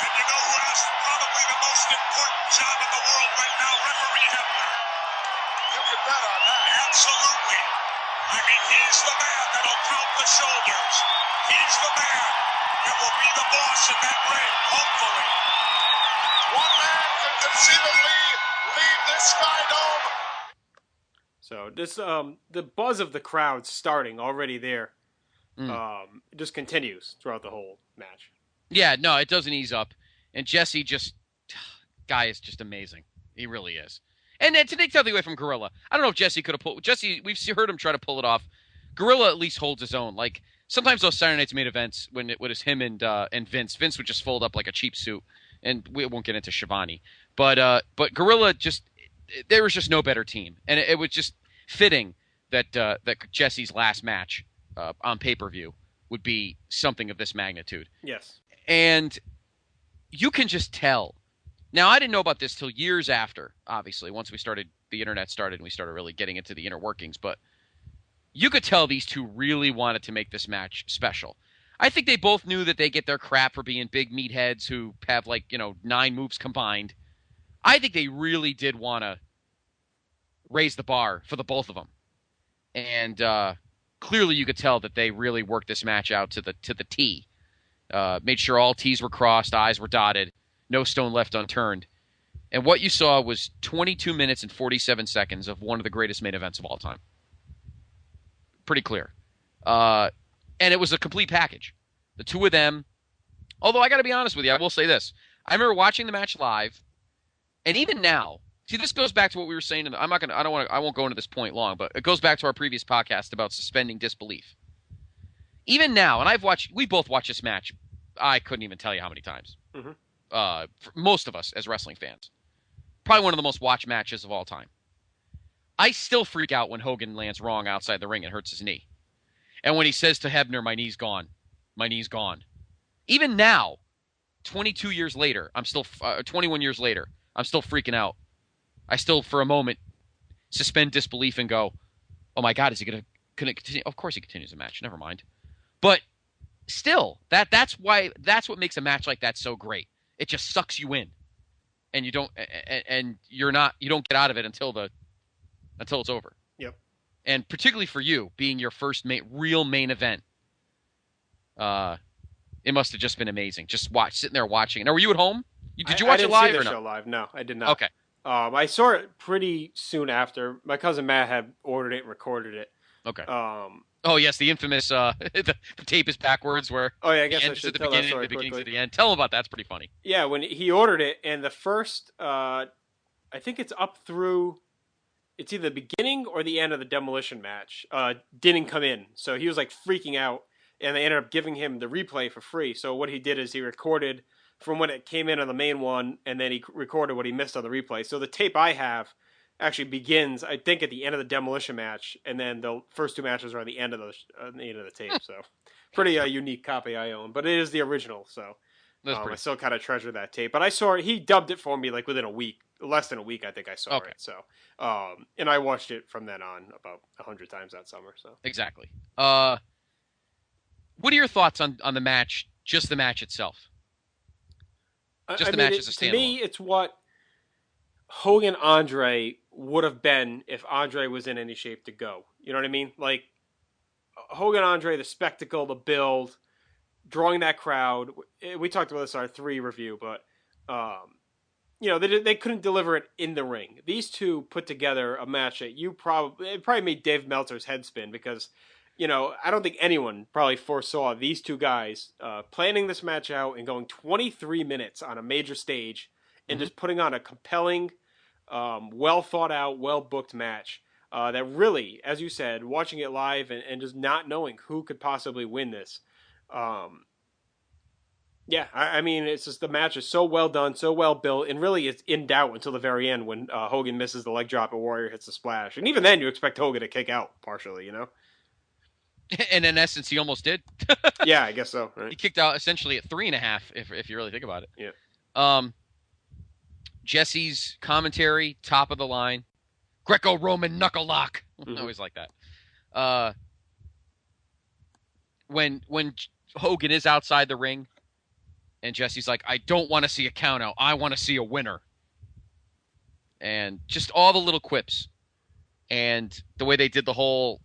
And you know who has probably the most important job in the world right now? Referee Hebner. You can bet on that. Absolutely. I mean, he's the man that'll count the shoulders. He's the man that will be the boss in that ring, hopefully. One man can conceivably leave this Sky Dome. So this the buzz of the crowd starting already there just continues throughout the whole match. Yeah, no, it doesn't ease up. And Jesse guy is just amazing. He really is. And to take something away from Gorilla, I don't know if Jesse could have pulled. Jesse, we've heard him try to pull it off. Gorilla at least holds his own. Like sometimes those Saturday Night's main events when it was him and Vince would just fold up like a cheap suit, and we won't get into Shivani. But Gorilla there was just no better team, and it was just fitting that Jesse's last match on pay-per-view would be something of this magnitude. Yes, and you can just tell. Now, I didn't know about this till years after, obviously, once the internet started and we started really getting into the inner workings, but you could tell these two really wanted to make this match special. I think they both knew that they get their crap for being big meatheads who have 9 moves combined. I think they really did want to raise the bar for the both of them. And clearly you could tell that they really worked this match out to the T. Made sure all T's were crossed, I's were dotted, no stone left unturned. And what you saw was 22 minutes and 47 seconds of one of the greatest main events of all time. Pretty clear. And it was a complete package. The two of them, although I got to be honest with you, I will say this. I remember watching the match live, and even now, see, this goes back to what we were saying. I won't go into this point long, but it goes back to our previous podcast about suspending disbelief. Even now, and we both watched this match, I couldn't even tell you how many times. Mm-hmm. For most of us as wrestling fans. Probably one of the most watched matches of all time. I still freak out when Hogan lands wrong outside the ring and hurts his knee. And when he says to Hebner, my knee's gone. My knee's gone. Even now, 22 years later, 21 years later, I'm still freaking out. I still, for a moment, suspend disbelief and go, oh my God, is he going to continue? Of course he continues the match. Never mind. But still, that's what makes a match like that so great. It just sucks you in, and you don't get out of it until it's over. Yep. And particularly for you, being your first real main event, it must have just been amazing. Just sitting there watching. Now, were you at home? Did you watch it live or no? I didn't see the show live. No, I did not. Okay. I saw it pretty soon after. My cousin Matt had ordered it and recorded it. Okay. Oh yes, the infamous the tape is backwards where I guess the I end is should at the tell beginning, that the story beginning's quickly. at the end. Tell them about that. It's pretty funny. Yeah, when he ordered it, and the first, I think it's up through, it's either the beginning or the end of the Demolition match, didn't come in. So he was like freaking out, and they ended up giving him the replay for free. So what he did is he recorded from when it came in on the main one, and then he recorded what he missed on the replay. So the tape I have actually begins, I think, at the end of the Demolition match, and then the first two matches are at the end of the tape. So pretty unique copy I own, but it is the original. So I still kind of treasure that tape. But I saw it, he dubbed it for me like within a week, less than a week. I think I saw it. So and I watched it from then on about 100 times that summer. So exactly. What are your thoughts on the match? Just the match itself. Just the match as a standalone. To me, it's what Hogan Andre would have been if Andre was in any shape to go. You know what I mean? Like Hogan Andre, the spectacle, the build, drawing that crowd. We talked about this in our 3 review, but they couldn't deliver it in the ring. These two put together a match that it probably made Dave Meltzer's head spin because I don't think anyone probably foresaw these two guys planning this match out and going 23 minutes on a major stage and just putting on a compelling, well thought out, well booked match that really, as you said, watching it live and just not knowing who could possibly win this, Yeah, I mean, it's just the match is so well done, so well built, and really it's in doubt until the very end when Hogan misses the leg drop and Warrior hits the splash. And even then, you expect Hogan to kick out partially, you know? And in essence, he almost did. Yeah, I guess so. Right? He kicked out essentially at 3.5, if you really think about it. Yeah. Jesse's commentary, top of the line. Greco-Roman knuckle lock. I always like that. When Hogan is outside the ring, and Jesse's like, I don't want to see a count out. I want to see a winner. And just all the little quips. And the way they did the whole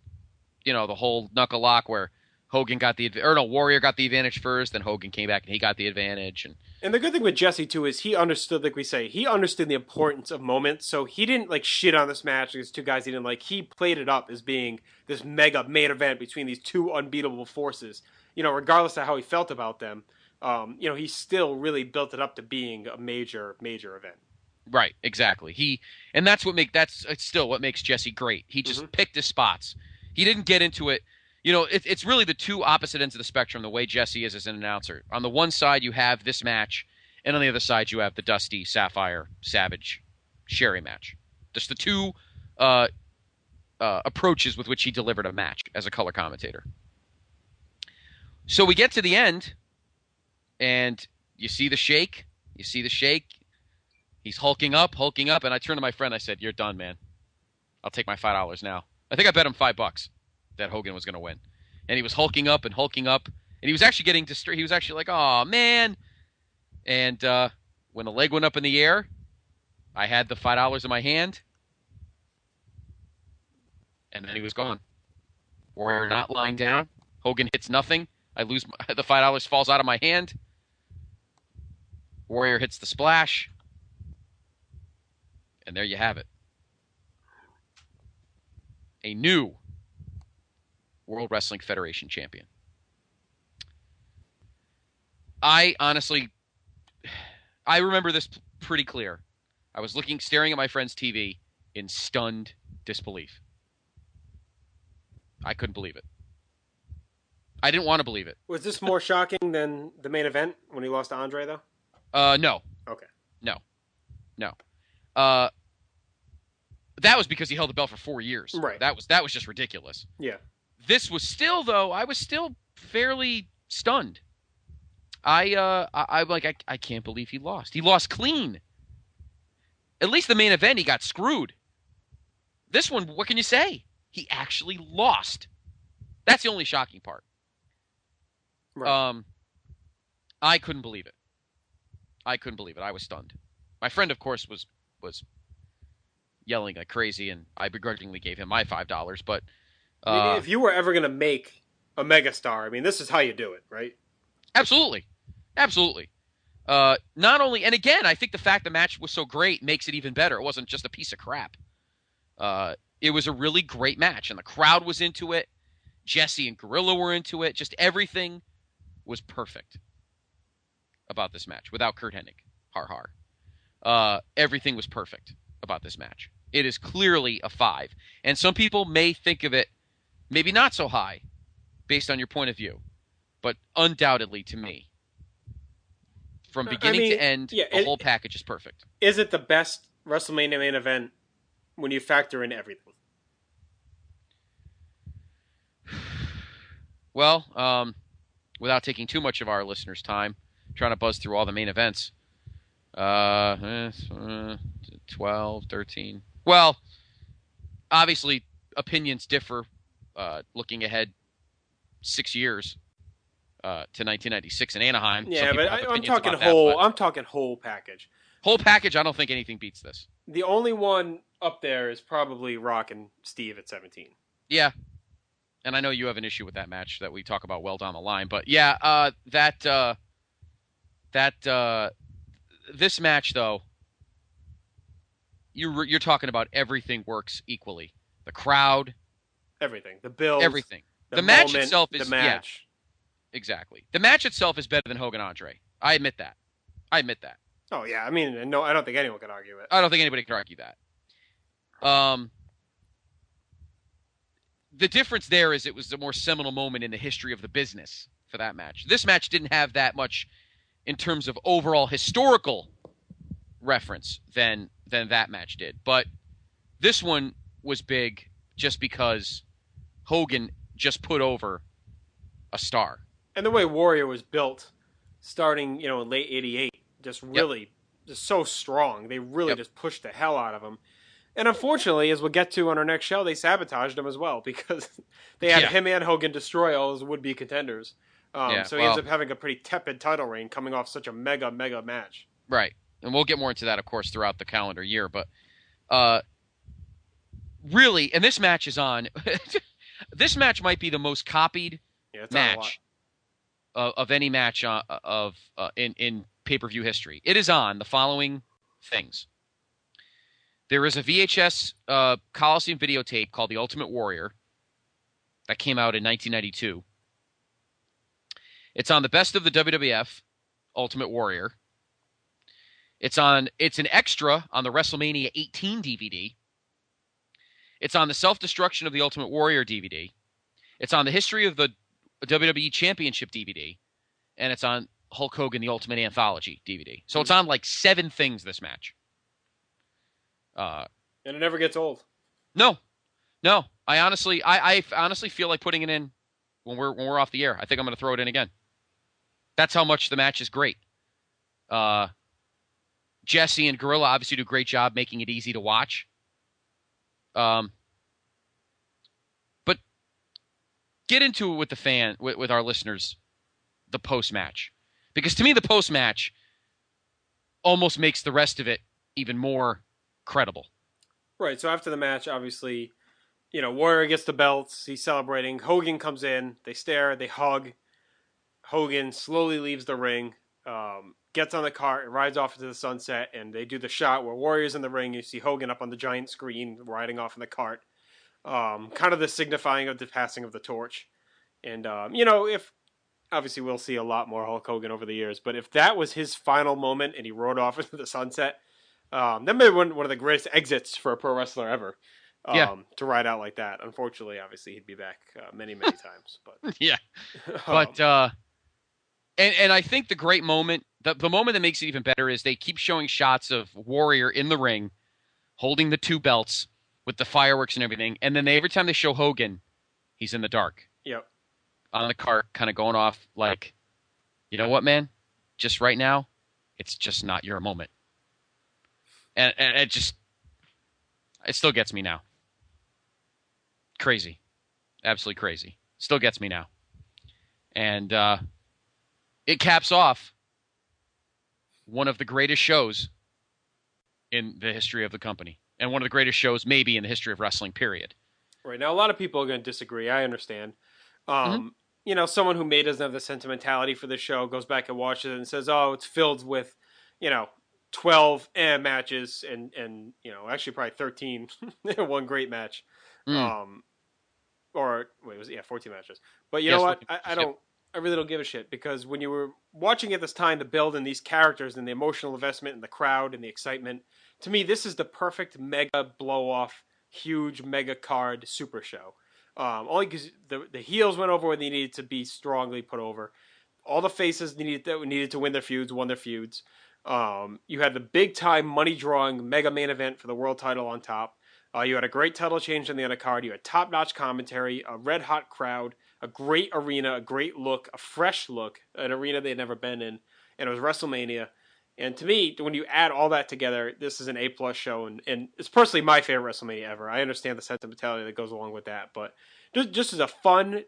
knuckle lock where Hogan got Warrior got the advantage first, then Hogan came back and he got the advantage. And the good thing with Jesse, too, is he understood, like we say, he understood the importance of moments, so he didn't, like, shit on this match. These two guys he didn't like. He played it up as being this mega main event between these two unbeatable forces. You know, regardless of how he felt about them, he still really built it up to being a major, major event. Right, exactly. That's still what makes Jesse great. He just picked his spots. He didn't get into it. You know, it's really the two opposite ends of the spectrum, the way Jesse is as an announcer. On the one side, you have this match, and on the other side, you have the Dusty, Sapphire, Savage, Sherry match. Just the two approaches with which he delivered a match as a color commentator. So we get to the end, and you see the shake. He's hulking up, and I turned to my friend. I said, "You're done, man. I'll take my $5 now." I think I bet him $5 that Hogan was going to win. And he was hulking up, and he was actually getting distracted. He was actually like, "Oh, man." And when the leg went up in the air, I had the $5 in my hand, and then he was gone. Warrior not lying down. Hogan hits nothing. I lose the $5 falls out of my hand. Warrior hits the splash. And there you have it. A new World Wrestling Federation champion. I remember this pretty clear. I was staring at my friend's TV in stunned disbelief. I couldn't believe it. I didn't want to believe it. Was this more shocking than the main event when he lost to Andre, though? No. Okay. No. That was because he held the belt for 4 years. Right. That was just ridiculous. Yeah. This was still, though, I was still fairly stunned. I'm like, I can't believe he lost. He lost clean. At least the main event, he got screwed. This one, what can you say? He actually lost. That's the only shocking part. Right. I couldn't believe it. I was stunned. My friend, of course, was yelling like crazy, and I begrudgingly gave him my $5. But I mean, if you were ever going to make a megastar, I mean, this is how you do it, right? Absolutely. Not only, and again, I think the fact the match was so great makes it even better. It wasn't just a piece of crap. It was a really great match, and the crowd was into it. Jesse and Gorilla were into it. Just everything was perfect about this match without Kurt Hennig. Har har. Everything was perfect about this match. It is clearly a 5. And some people may think of it maybe not so high based on your point of view. But undoubtedly to me, from beginning to end, the whole package is perfect. Is it the best WrestleMania main event when you factor in everything? Well, without taking too much of our listeners' time, trying to buzz through all the main events. 12, 13. Well, obviously, opinions differ looking ahead 6 years to 1996 in Anaheim. Yeah, but I'm talking whole. I'm talking whole package. Whole package. I don't think anything beats this. The only one up there is probably Rock and Steve at 17. Yeah, and I know you have an issue with that match that we talk about well down the line. But yeah, this match though, you're talking about everything works equally. The crowd, everything, the build, everything. The match moment, itself is the match. Yeah, exactly. The match itself is better than Hogan Andre. I admit that. Oh yeah, I mean, no, I don't think anyone can argue it. I don't think anybody can argue that. The difference there is it was a more seminal moment in the history of the business for that match. This match didn't have that much in terms of overall historical reference than that match did. But this one was big just because Hogan just put over a star. And the way Warrior was built, starting, in late '88, just really, just so strong. They really just pushed the hell out of him. And unfortunately, as we'll get to on our next show, they sabotaged him as well because they had him and Hogan destroy all his would-be contenders. So he ends up having a pretty tepid title reign coming off such a mega match. Right. And we'll get more into that, of course, throughout the calendar year. But really, and this match is on. This match might be the most copied match of any match in pay-per-view history. It is on the following things. There is a VHS Coliseum videotape called The Ultimate Warrior that came out in 1992. It's on the Best of the WWF Ultimate Warrior. It's an extra on the WrestleMania 18 DVD. It's on the Self-Destruction of the Ultimate Warrior DVD. It's on the History of the WWE Championship DVD. And it's on Hulk Hogan, the Ultimate Anthology DVD. So it's on like 7 things, this match. And it never gets old. No. I honestly feel like putting it in when we're off the air. I think I'm going to throw it in again. That's how much the match is great. Jesse and Gorilla obviously do a great job making it easy to watch. But get into it with with our listeners, the post match, because to me the post match almost makes the rest of it even more credible. Right. So after the match, obviously, Warrior gets the belts. He's celebrating. Hogan comes in. They stare. They hug. Hogan slowly leaves the ring, gets on the cart, and rides off into the sunset. And they do the shot where Warrior's in the ring. You see Hogan up on the giant screen riding off in the cart. Kind of the signifying of the passing of the torch. And, if obviously we'll see a lot more Hulk Hogan over the years, but if that was his final moment and he rode off into the sunset, that may have been one of the greatest exits for a pro wrestler ever. To ride out like that. Unfortunately, obviously, he'd be back many times. But yeah, but and I think the great moment, the moment that makes it even better, is they keep showing shots of Warrior in the ring, holding the 2 belts with the fireworks and everything, and then every time they show Hogan, he's in the dark. Yep. On the cart, kind of going off like, you know what, man? Just right now, it's just not your moment. And it still gets me now. Crazy. Absolutely crazy. Still gets me now. And it caps off one of the greatest shows in the history of the company. And one of the greatest shows maybe in the history of wrestling, period. Right. Now, a lot of people are going to disagree. I understand. Someone who may doesn't have the sentimentality for the show goes back and watches it and says, oh, it's filled with, 12 matches and actually probably 13 one great match. Or wait, 14 matches. But you know what? I really don't give a shit, because when you were watching at this time, the build and these characters and the emotional investment and the crowd and the excitement, to me, this is the perfect mega blow off, huge mega card super show. Only because the heels went over when they needed to be strongly put over. All the faces needed to win their feuds, won their feuds. You had the big time money drawing mega main event for the world title on top. You had a great title change on the undercard. You had top notch commentary, a red hot crowd, a great arena, a great look, a fresh look, an arena they'd never been in, and it was WrestleMania. And to me, when you add all that together, this is an A+ show, and it's personally my favorite WrestleMania ever. I understand the sentimentality that goes along with that, but just as a fun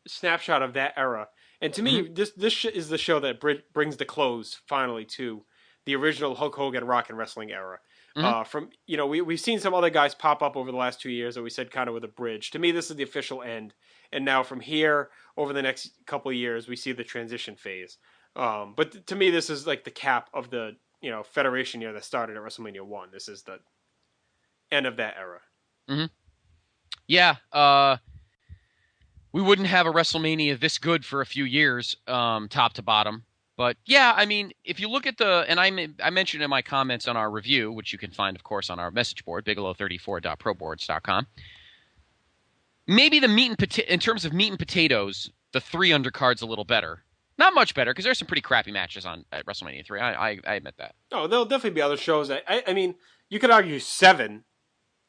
snapshot of that era. And to me, this is the show that brings the close finally to the original Hulk Hogan rock and wrestling era. We've seen some other guys pop up over the last 2 years that we said kind of with a bridge. To me, this is the official end. And now from here, over the next couple of years, we see the transition phase. But to me, this is like the cap of the Federation year that started at WrestleMania 1. This is the end of that era. Mm-hmm. Yeah. We wouldn't have a WrestleMania this good for a few years, top to bottom. But yeah, I mean, if you look at and I mentioned in my comments on our review, which you can find, of course, on our message board, bigelow34.proboards.com. Maybe in terms of meat and potatoes, the 3 undercard's a little better. Not much better, because there's some pretty crappy matches at WrestleMania 3. I admit that. Oh, there'll definitely be other shows. I mean, you could argue 7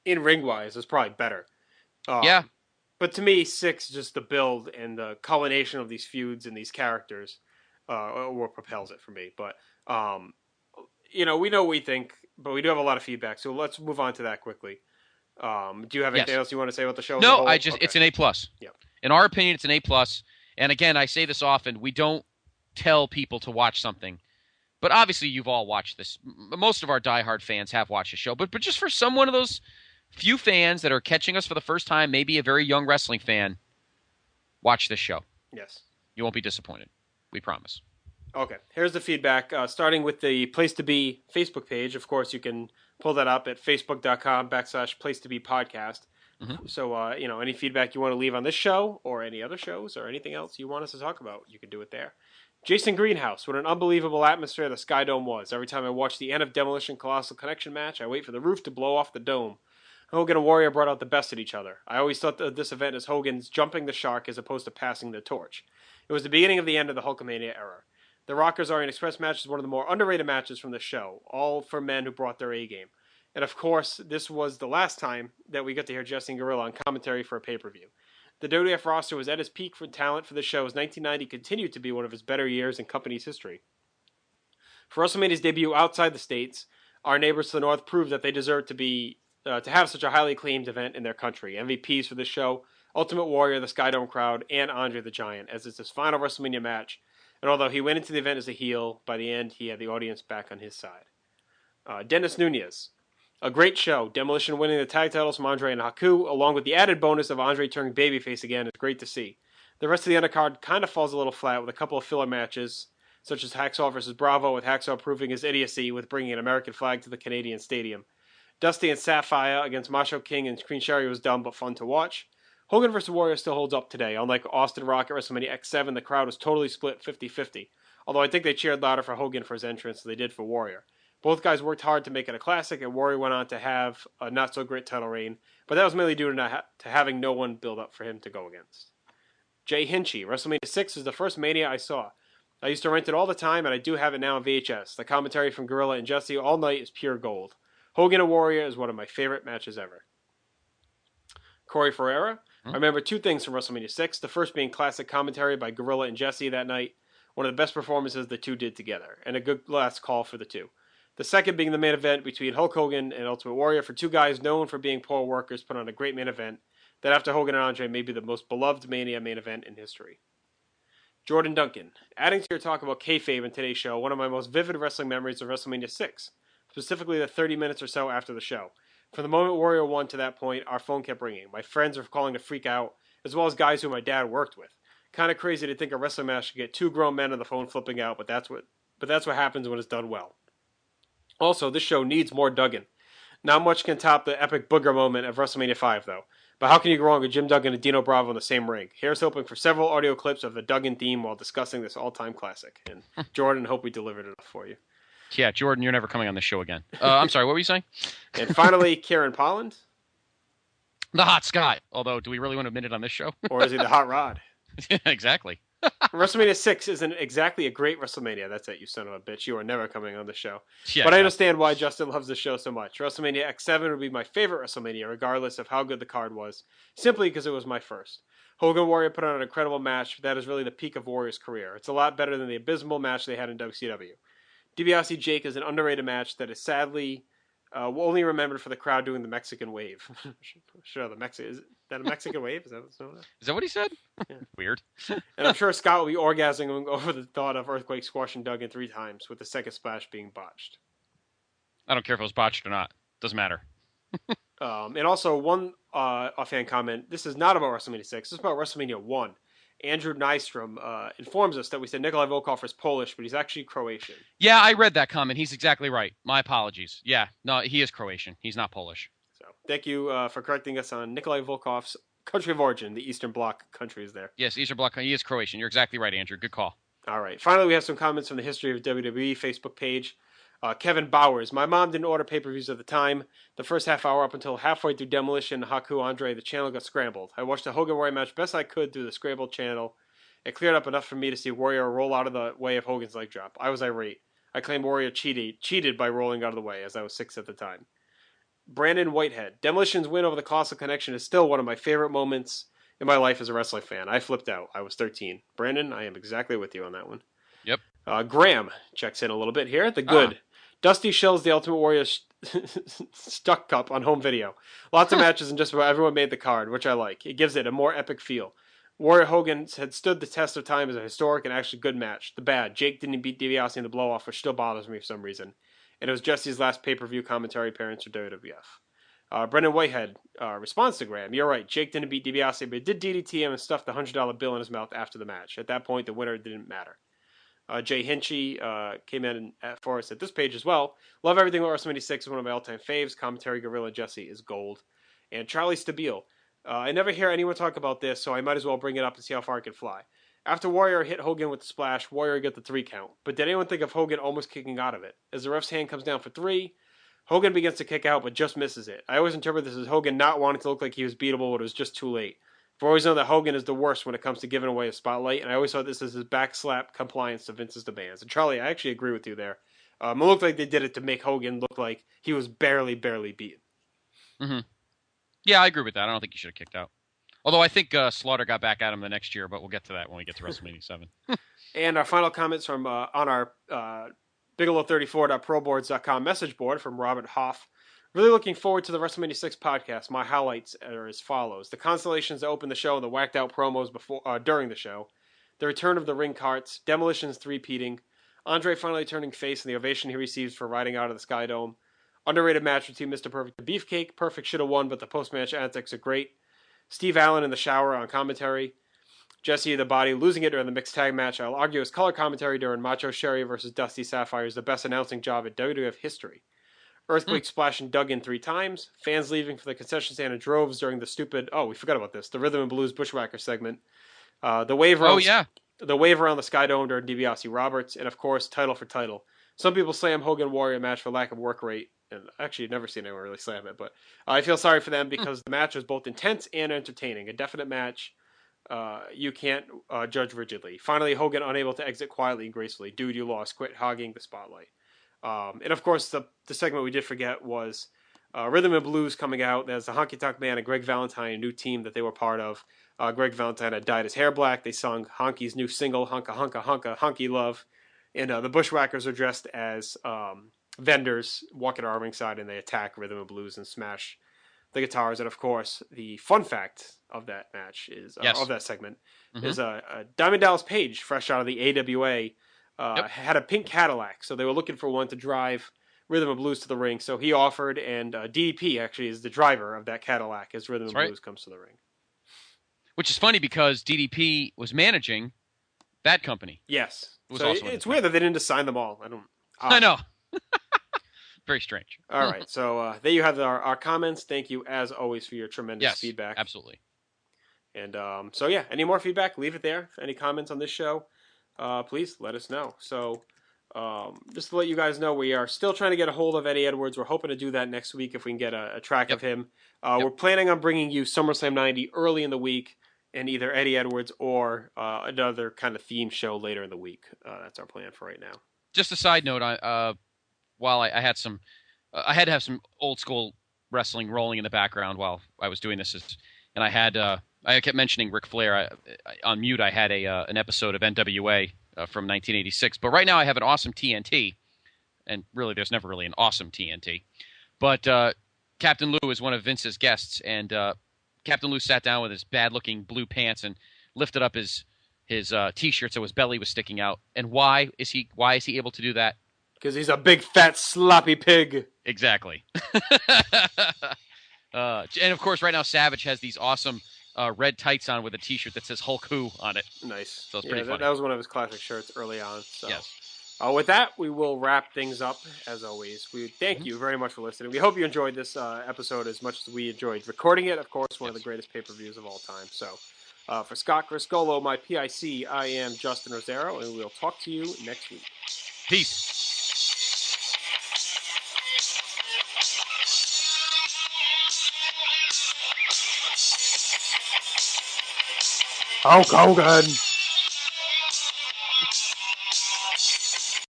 in ring-wise is probably better. Yeah. But to me, 6, just the build and the culmination of these feuds and these characters, what propels it for me. But, we know what we think, but we do have a lot of feedback. So let's move on to that quickly. Do you have anything else you want to say about the show? No, okay. It's an A+. Yep. In our opinion, it's an A+. And again, I say this often, we don't tell people to watch something. But obviously, you've all watched this. Most of our diehard fans have watched the show. But just for one of those few fans that are catching us for the first time, maybe a very young wrestling fan, watch this show. Yes. You won't be disappointed. We promise. Okay. Here's the feedback. Starting with the Place to Be Facebook page. Of course, you can pull that up at facebook.com/Place to Be podcast. Mm-hmm. So, any feedback you want to leave on this show or any other shows or anything else you want us to talk about, you can do it there. Jason Greenhouse, what an unbelievable atmosphere the Sky Dome was. Every time I watch the end of Demolition Colossal Connection match, I wait for the roof to blow off the dome. Hogan and Warrior brought out the best in each other. I always thought that this event is Hogan's jumping the shark as opposed to passing the torch. It was the beginning of the end of the Hulkamania era. The Rockers Orient Express match is one of the more underrated matches from the show, all for men who brought their A-game. And of course, this was the last time that we got to hear Jesse and Gorilla on commentary for a pay-per-view. The WWF roster was at its peak for talent for the show as 1990 continued to be one of its better years in company's history. For WrestleMania's debut outside the States, our neighbors to the north proved that they deserved to have such a highly acclaimed event in their country. MVPs for this show, Ultimate Warrior, the Sky Dome Crowd, and Andre the Giant, as it's his final WrestleMania match. And although he went into the event as a heel, by the end he had the audience back on his side. Dennis Nunez. A great show. Demolition winning the tag titles from Andre and Haku, along with the added bonus of Andre turning babyface again, is great to see. The rest of the undercard kind of falls a little flat with a couple of filler matches, such as Hacksaw vs. Bravo, with Hacksaw proving his idiocy with bringing an American flag to the Canadian Stadium. Dusty and Sapphire against Macho King and Queen Sherry was dumb but fun to watch. Hogan vs. Warrior still holds up today. Unlike Austin Rock at WrestleMania X7, the crowd was totally split 50-50, although I think they cheered louder for Hogan for his entrance than they did for Warrior. Both guys worked hard to make it a classic, and Warrior went on to have a not-so-great title reign, but that was mainly due to having no one build up for him to go against. Jay Hinchy, WrestleMania 6 is the first Mania I saw. I used to rent it all the time, and I do have it now on VHS. The commentary from Gorilla and Jesse all night is pure gold. Hogan and Warrior is one of my favorite matches ever. Corey Ferreira, I remember 2 things from WrestleMania 6, the first being classic commentary by Gorilla and Jesse that night, one of the best performances the two did together, and a good last call for the two. The second being the main event between Hulk Hogan and Ultimate Warrior, for 2 guys known for being poor workers, put on a great main event that after Hogan and Andre may be the most beloved Mania main event in history. Jordan Duncan, adding to your talk about kayfabe in today's show, one of my most vivid wrestling memories of WrestleMania 6, specifically the 30 minutes or so after the show. From the moment Warrior won to that point, our phone kept ringing. My friends were calling to freak out, as well as guys who my dad worked with. Kind of crazy to think a wrestling match should get 2 grown men on the phone flipping out, but that's what happens when it's done well. Also, this show needs more Duggan. Not much can top the epic booger moment of WrestleMania 5, though. But how can you go wrong with Jim Duggan and Dino Bravo in the same ring? Here's hoping for several audio clips of the Duggan theme while discussing this all-time classic. And Jordan, hope we delivered enough for you. Yeah, Jordan, you're never coming on this show again. I'm sorry, what were you saying? And finally, Kieran Polland. The Hot Scott. Although, do we really want to admit it on this show? Or is he the Hot Rod? Yeah, exactly. WrestleMania 6 isn't exactly a great WrestleMania. That's it, you son of a bitch. You are never coming on the show. Yeah, but I understand why Justin loves the show so much. WrestleMania X7 would be my favorite WrestleMania, regardless of how good the card was, simply because it was my first. Hogan Warrior put on an incredible match. That is really the peak of Warrior's career. It's a lot better than the abysmal match they had in WCW. DiBiase Jake is an underrated match that is sadly only remembered for the crowd doing the Mexican wave. Sure, is that a Mexican wave? Is that what's known as? Is that what he said? Yeah. Weird. And I'm sure Scott will be orgasming over the thought of Earthquake squashing Duggan 3 times, with the second splash being botched. I don't care if it was botched or not. Doesn't matter. And also, one offhand comment. This is not about WrestleMania 6. This is about WrestleMania 1. Andrew Nystrom informs us that we said Nikolai Volkov is Polish, but he's actually Croatian. Yeah, I read that comment. He's exactly right. My apologies. Yeah, no, he is Croatian. He's not Polish. So thank you for correcting us on Nikolai Volkov's country of origin. The Eastern Bloc countries there. Yes, Eastern Bloc. He is Croatian. You're exactly right, Andrew. Good call. All right. Finally, we have some comments from the History of WWE Facebook page. Kevin Bowers. My mom didn't order pay-per-views at the time. The first half hour up until halfway through Demolition, Haku, Andre, the channel got scrambled. I watched the Hogan Warrior match best I could through the scrambled channel. It cleared up enough for me to see Warrior roll out of the way of Hogan's leg drop. I was irate. I claimed Warrior cheated by rolling out of the way, as I was 6 at the time. Brandon Whitehead. Demolition's win over the Colossal Connection is still one of my favorite moments in my life as a wrestling fan. I flipped out. I was 13. Brandon, I am exactly with you on that one. Yep. Graham checks in a little bit here. The good. Dusty shows the Ultimate Warrior Stuck Cup on home video. Lots of matches and just about everyone made the card, which I like. It gives it a more epic feel. Warrior Hogan had stood the test of time as a historic and actually good match. The bad. Jake didn't beat DiBiase in the blow-off, which still bothers me for some reason. And it was Jesse's last pay-per-view commentary appearance for WWF. Brendan Whitehead responds to Graham. You're right. Jake didn't beat DiBiase, but did DDT him and stuffed the $100 bill in his mouth after the match. At that point, the winner didn't matter. Jay Hinchy came in for us at this page as well. Love everything about WrestleMania 6 is one of my all-time faves. Commentary Gorilla Jesse is gold. And Charlie Stabile. I never hear anyone talk about this, so I might as well bring it up and see how far I can fly. After Warrior hit Hogan with the splash, Warrior got the 3 count. But did anyone think of Hogan almost kicking out of it? As the ref's hand comes down for 3, Hogan begins to kick out but just misses it. I always interpret this as Hogan not wanting to look like he was beatable, but it was just too late. I've always known that Hogan is the worst when it comes to giving away a spotlight, and I always thought this as his backslap compliance to Vince's demands. And Charlie, I actually agree with you there. It looked like they did it to make Hogan look like he was barely beaten. Mm-hmm. Yeah, I agree with that. I don't think he should have kicked out. Although I think Slaughter got back at him the next year, but we'll get to that when we get to WrestleMania 7. And our final comments from on our Bigelow34.proboards.com message board from Robert Hoff. Really looking forward to the WrestleMania 6 podcast. My highlights are as follows. The constellations that open the show and the whacked out promos during the show. The return of the ring carts. Demolition's three-peating. Andre finally turning face and the ovation he receives for riding out of the Sky Dome. Underrated match between Mr. Perfect and Beefcake. Perfect should have won, but the post-match antics are great. Steve Allen in the shower on commentary. Jesse the Body losing it during the mixed tag match. I'll argue his color commentary during Macho Sherry versus Dusty Sapphire is the best announcing job in WWF history. Earthquake splashing Duggan 3 times. Fans leaving for the concession stand in droves during the stupid... Oh, we forgot about this. The Rhythm and Blues Bushwhacker segment. The wave around the Sky Dome during DiBiase Roberts. And, of course, title for title. Some people slam Hogan Warrior match for lack of work rate. And actually, I've never seen anyone really slam it. But I feel sorry for them because the match was both intense and entertaining. A definite match you can't judge rigidly. Finally, Hogan unable to exit quietly and gracefully. Dude, you lost. Quit hogging the spotlight. And of course, the segment we did forget was Rhythm and Blues coming out. There's the Honky Tonk Man and Greg Valentine, a new team that they were part of. Greg Valentine had dyed his hair black. They sung Honky's new single, Honka Honka Honka Honky Love. And the Bushwhackers are dressed as vendors walking our ringside, and they attack Rhythm and Blues and smash the guitars. And of course, the fun fact of that match is of that segment is Diamond Dallas Page, fresh out of the AWA. Had a pink Cadillac, so they were looking for one to drive Rhythm and Blues to the ring. So he offered, and DDP actually is the driver of that Cadillac as Rhythm and Blues comes to the ring. Which is funny because DDP was managing that company. Yes. So it's weird that they didn't just sign them all. I know. Very strange. All right. So there you have our comments. Thank you, as always, for your tremendous feedback. Absolutely. And so, yeah, any more feedback, leave it there. Any comments on this show, please let us know. So just to let you guys know, we are still trying to get a hold of Eddie Edwards. We're hoping to do that next week if we can get a track of him. We're planning on bringing you SummerSlam 90 early in the week and either Eddie Edwards or another kind of theme show later in the week. That's our plan for right now. Just a side note, while I had to have some old school wrestling rolling in the background while I was doing this, and I kept mentioning Ric Flair. On mute, I had an episode of NWA from 1986. But right now, I have an awesome TNT, and really, there's never really an awesome TNT. But Captain Lou is one of Vince's guests, and Captain Lou sat down with his bad-looking blue pants and lifted up his T-shirt so his belly was sticking out. And why is he able to do that? Because he's a big, fat, sloppy pig. Exactly. And of course, right now, Savage has these awesome red tights on with a T-shirt that says Hulk Who on it. Nice. So it's pretty funny. That was one of his classic shirts early on. So. Yes. With that, we will wrap things up, as always. We thank you very much for listening. We hope you enjoyed this episode as much as we enjoyed recording it. Of course, one of the greatest pay-per-views of all time. So, for Scott Griscolo, my PIC, I am Justin Rosero, and we'll talk to you next week. Peace. Hulk Hogan.